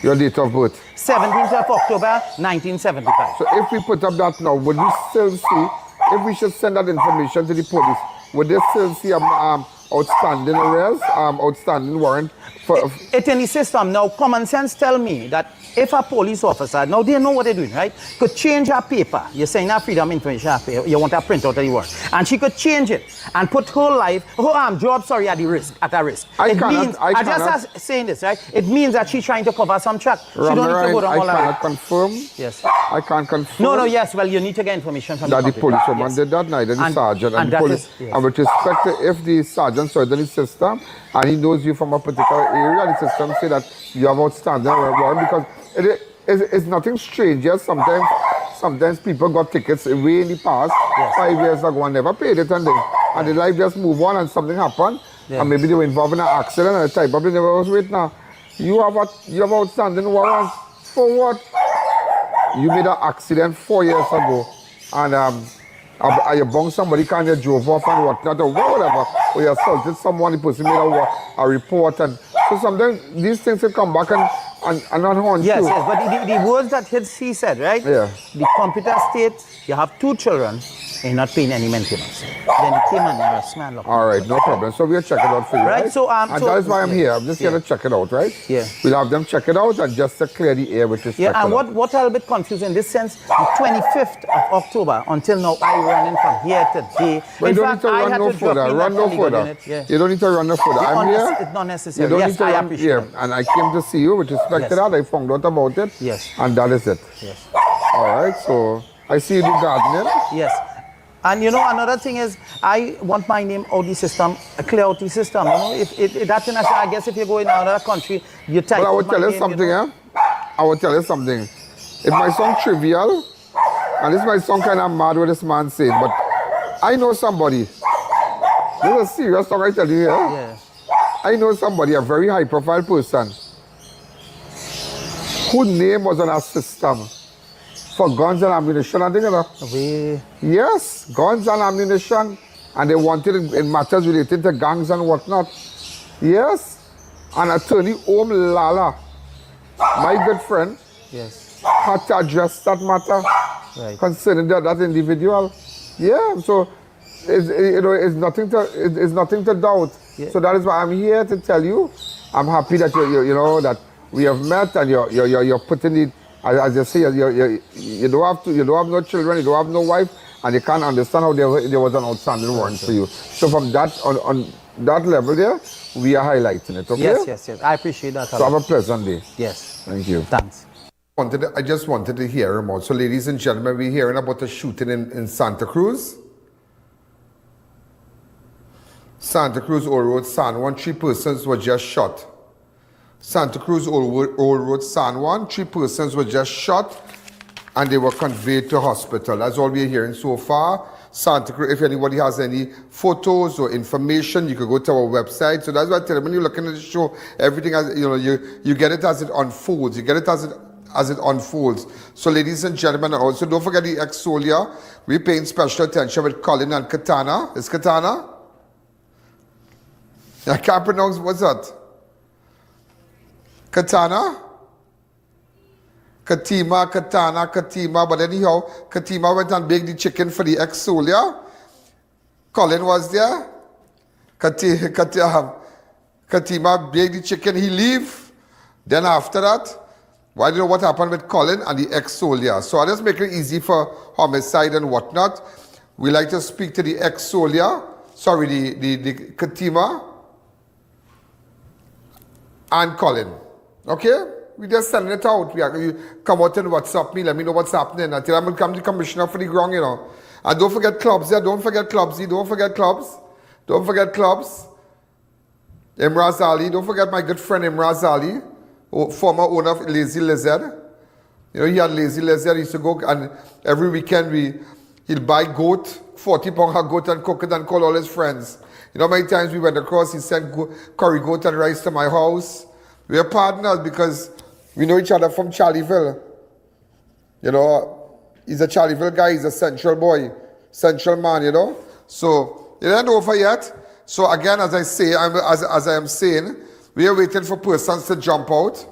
Your date of birth? 17th of October, 1975. So if we put up that now, would we still see, if we should send that information to the police, would they still see outstanding arrest, outstanding warrant for. It's in the system. Now, common sense tell me that if a police officer, now they know what they're doing, right? Could change her paper. You're saying that freedom information, you want to print out of the warrant. And she could change it and put her life, her job, sorry, at a risk. I just saying this, right? It means that she's trying to cover some track. She don't need to go down all I cannot confirm. Yes. I can't confirm. No, yes, well, you need to get information from that the the policewoman did that, neither the sergeant. And the police, and with respect to if the sergeant saw it in the system, and he knows you from a particular area, the system say that you have outstanding warrant, because it's nothing strange. Yes, sometimes people got tickets way in the past, 5 years ago, and never paid it, and the life just move on, and something happened, and maybe they were involved in an accident, and the type of they never was wait now. You have outstanding warrants for what? You made an accident 4 years ago, and you bumped somebody, you drove off and whatnot, or whatever, or you assaulted someone, the person made a report, and so sometimes these things will come back and not haunt you. Yes, but the words that he said, right? Yeah. The computer states you have 2 children and you're not paying any maintenance. Then he came and arrested me. All right, no problem. So we'll check it out for you, right? So, and that is why I'm here. I'm just here to check it out, right? Yeah. We'll have them check it out and just to clear the air with respect. Yeah, and what a little bit confused in this sense, the 25th of October, until now, I'm running from here to there. But you don't need to run no further. Run no further. You don't need to run no further. I'm here. It's not necessary. You don't Yes, need to I run. appreciate Yeah, it. and I came to see you with respect to that. I found out about it. Yes. And that is it. Yes. All right, so I see you do gardening. Yes. And you know, another thing is, I want my name out the system, clear out the system. You know, if that's international, I guess if you go in another country, you type. But I will tell you something, I will tell you something. It might sound trivial, and this might sound kind of mad what this man said, but I know somebody. This is a serious talk I tell you here. Yeah. I know somebody, a very high-profile person, whose name was on our system for guns and ammunition, I think, you know. Yes, guns and ammunition, and they wanted it in matters related to gangs and whatnot. Yes, and Attorney Om Lala, my good friend, had to address that matter concerning that individual. Yeah, so it's nothing to doubt. Yeah. So that is why I'm here to tell you. I'm happy that you know that we have met, and you're putting it. As you say, you don't have no children, you don't have no wife, and you can't understand how there was an outstanding warrant for you. So from that on that level there, we are highlighting it. Okay? Yes. I appreciate that. So have a pleasant day. Yes. Thank you. Thanks. I just wanted to hear him out. So, ladies and gentlemen, we're hearing about a shooting in Santa Cruz. Santa Cruz Old Road, San Juan. 3 persons were just shot. Santa Cruz Old Road, San Juan. 3 persons were just shot, and they were conveyed to hospital. That's all we're hearing so far. Santa Cruz, if anybody has any photos or information, you can go to our website. So that's why I tell you, when you're looking at the show, everything as you get it as it unfolds. You get it as it unfolds. So ladies and gentlemen, also don't forget the Exolia. We're paying special attention with Colin and Katana. Is Katana? I can't pronounce, what's that? Katana? Katima, but anyhow, Katima went and baked the chicken for the Exolia. Colin was there. Katima baked the chicken, he leave. Then after that, I don't know what happened with Colin and the Exolia. So I'll just make it easy for homicide and whatnot. We like to speak to the Exolia, the Katima and Colin. Okay? We just sending it out. You come out and WhatsApp me, let me know what's happening. Until I'm going to come to the commissioner for the ground, you know. And don't forget clubs, Don't forget clubs. Imraz Ali, don't forget my good friend Imraz Ali, former owner of Lazy Lizard. You know, he had Lazy Lizard. He used to go, and every weekend he'll buy goat, 40 pound of goat, and cook it and call all his friends. You know, many times we went across, he sent curry goat and rice to my house. We are partners because we know each other from Charlieville. You know, he's a Charlieville guy, he's a Central boy, Central man, you know. So, it ain't over yet. So again, as I am saying, we are waiting for persons to jump out.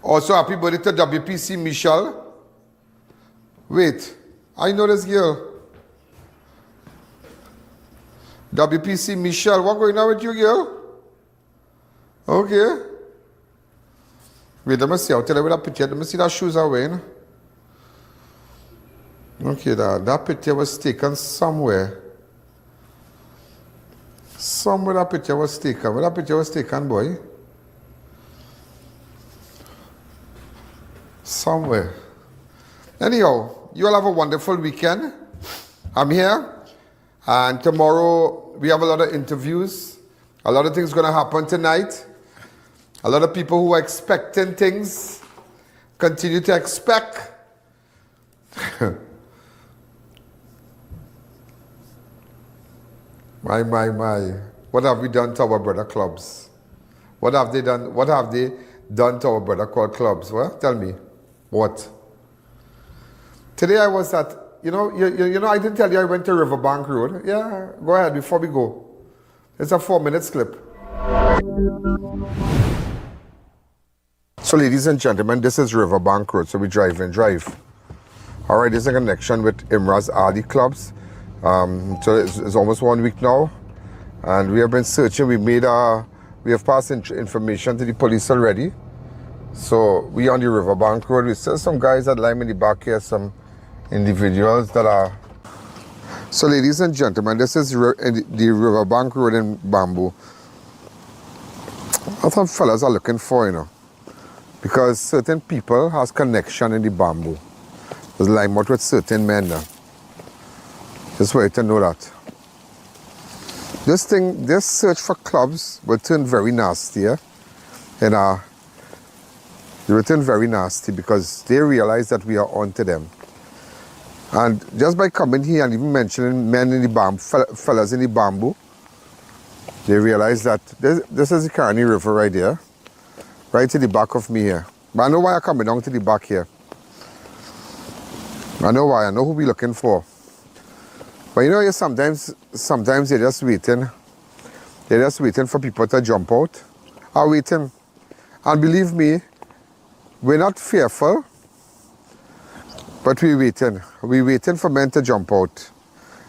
Also, happy birthday to WPC Michelle. Wait, I know this girl. WPC Michelle, what going on with you, girl? Okay. Wait, let me see. I'll tell you what that picture. Let me see that shoes are wearing. Okay, that picture was taken somewhere. Somewhere that picture was taken. Where that picture was taken, boy? Somewhere. Anyhow, you all have a wonderful weekend. I'm here. And tomorrow we have a lot of interviews. A lot of things going to happen tonight. A lot of people who are expecting things continue to expect. My. What have we done to our brother clubs? What have they done? What have they done to our brother called clubs? Well, tell me. What? Today I was at, you know, I didn't tell you I went to Riverbank Road. Yeah, go ahead before we go. It's a 4-minute clip. So ladies and gentlemen, this is Riverbank Road, so we drive. All right, this is a connection with Imra's Ali clubs. So it's almost 1 week now, and we have been searching. We have passed information to the police already. So we on the Riverbank Road. We still some guys that lie in the back here, some individuals that are. So ladies and gentlemen, this is the Riverbank Road in Bamboo. That's what fellas are looking for, you know, because certain people has connection in the Bamboo. There's line out with certain men now. Just want you to know that. This search for clubs will turn very nasty, yeah? And it will turn very nasty because they realize that we are on to them. And just by coming here and even mentioning men in the bamboo, fellas in the Bamboo, they realize that this is the Carney River right here, right to the back of me here. But I know why I'm coming down to the back here. I know why. I know who we're looking for. But you know, sometimes they're just waiting. They're just waiting for people to jump out. Are waiting. And believe me, we're not fearful, but we're waiting. We're waiting for men to jump out.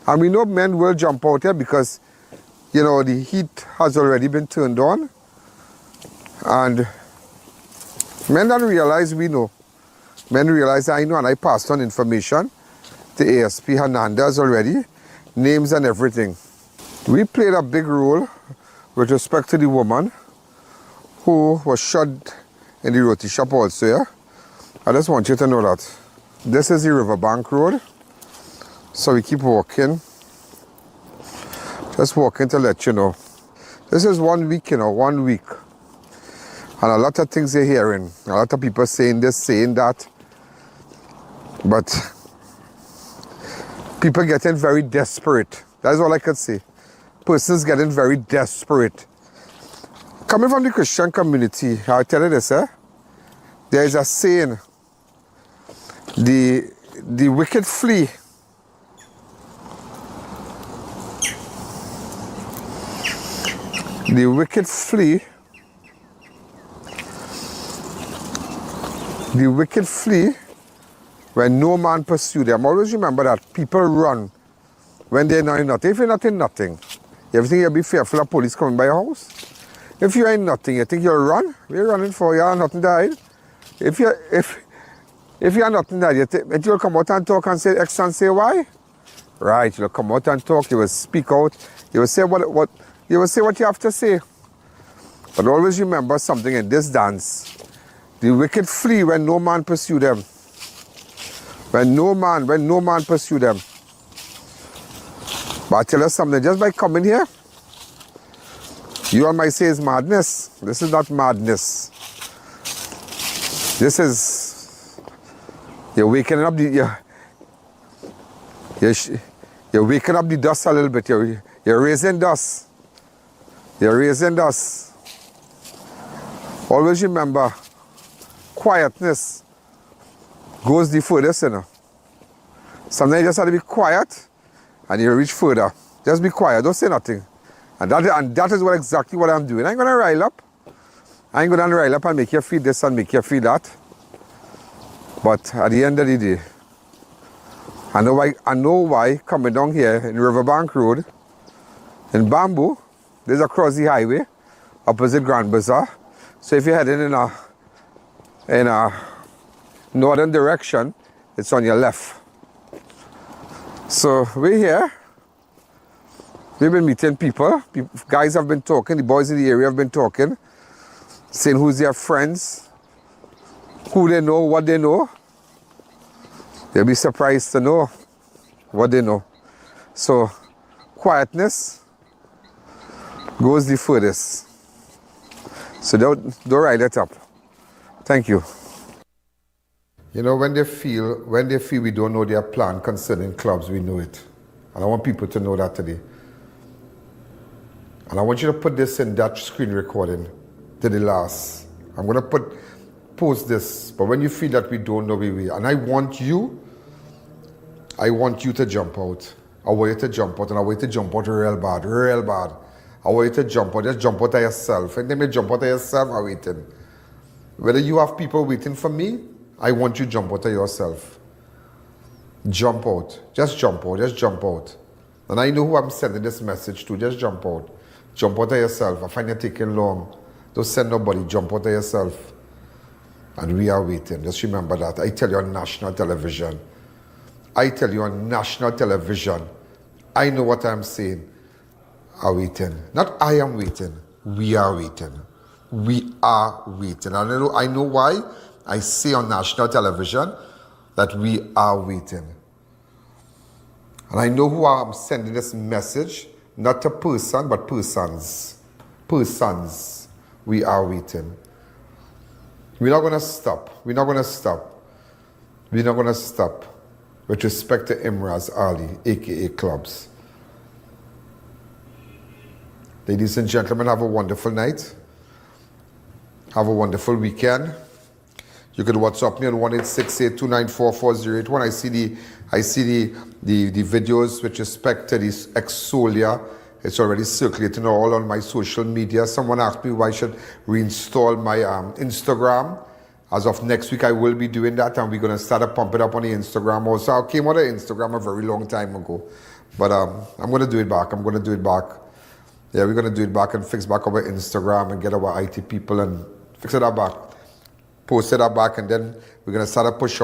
And we know men will jump out here because, you know, the heat has already been turned on. And men don't realize we know. Men realize I know, and I passed on information to ASP Hernandez already, names and everything. We played a big role with respect to the woman who was shot in the roti shop also, yeah? I just want you to know that. This is the Riverbank Road. So we keep walking. Just walking to let you know. This is 1 week, you know, 1 week. And a lot of things you're hearing. A lot of people saying this, saying that. But people getting very desperate. That's all I could say. Persons getting very desperate. Coming from the Christian community, I'll tell you this, there is a saying, the wicked flee. The wicked flee. The wicked flee when no man pursue them. Always remember that people run when they're not in nothing. If you're not in nothing, you think you'll be fearful of police coming by your house? If you're in nothing, you think you'll run? What are you running for? You have nothing to hide. If you have nothing to hide, you'll come out and talk and say X and say Y? Right, you'll come out and talk, you will speak out, you will say what you have to say. But always remember something in this dance. The wicked flee when no man pursue them. When no man pursue them. But I tell you something, just by coming here, you all might say it's madness. This is not madness. This is, you're waking up you're waking up the dust a little bit. You're raising dust. You're raising dust. Always remember, quietness goes the furthest, you know. Sometimes you just have to be quiet and you reach further. Just be quiet, don't say nothing. And that is exactly what I'm doing. I ain't gonna rile up. I ain't gonna rile up and make you feel this and make you feel that. But at the end of the day, I know why coming down here in Riverbank Road, In Bamboo, there's across the highway, opposite Grand Bazaar. So if you're heading in a northern direction, it's on your left. So we're here. We've been meeting people. Guys have been talking. The boys in the area have been talking, saying who's their friends, who they know, what they know. They'll be surprised to know what they know. So quietness goes the furthest. So don't ride it up. Thank you. You know, when they feel we don't know their plan concerning clubs, we know it. And I want people to know that today. And I want you to put this in that screen recording to the last. I'm going to post this, but when you feel that we don't know where we are, and I want you to jump out. I want you to jump out, and I want you to jump out real bad. I want you to jump out, just jump out of yourself. And then you jump out of yourself, I'm waiting. Whether you have people waiting for me, I want you to jump out of yourself. Jump out. Just jump out. Just jump out. And I know who I'm sending this message to. Just jump out. Jump out of yourself. I find it taking long. Don't send nobody. Jump out of yourself. And we are waiting. Just remember that. I tell you on national television. I tell you on national television. I know what I'm saying. Are waiting. Not I am waiting. We are waiting. We are waiting. I know why I say on national television that we are waiting. And I know who I'm sending this message, not a person, but persons. Persons. We are waiting. We're not going to stop. We're not going to stop. We're not going to stop with respect to Imraz Ali, a.k.a. clubs. Ladies and gentlemen, have a wonderful night. Have a wonderful weekend. You can WhatsApp me on 1-868-294-4081. I see the videos with respect to this Exolia. It's already circulating all on my social media. Someone asked me why I should reinstall my Instagram. As of next week, I will be doing that, and we're going to start to pump it up on the Instagram also. I came on the Instagram a very long time ago. But I'm going to do it back. I'm going to do it back. Yeah, we're going to do it back and fix back our Instagram and get our IT people and fix it up back. Post it up back, and then we're going to start to push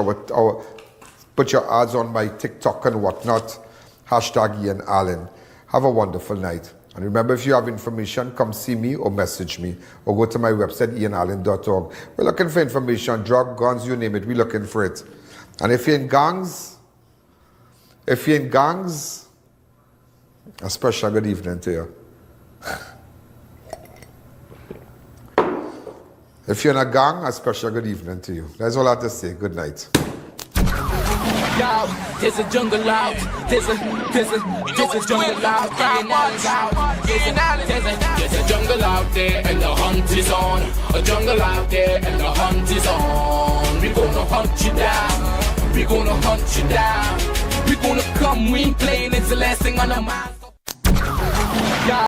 put your ads on my TikTok and whatnot. Hashtag ianalleyne. Have a wonderful night. And remember, if you have information, come see me or message me or go to my website, ianalleyne.org. We're looking for information, drug, guns, you name it. We're looking for it. And if you're in gangs, a special good evening to you. If you're in a gang, a special good evening to you. That's all I have to say. Good night. Yo, there's a jungle out. There's a jungle out. There's a jungle out there and the hunt is on. A jungle out there and the hunt is on. We gonna hunt you down. We gonna hunt you down. We gonna come, we ain't playing, it's the last thing on our mind.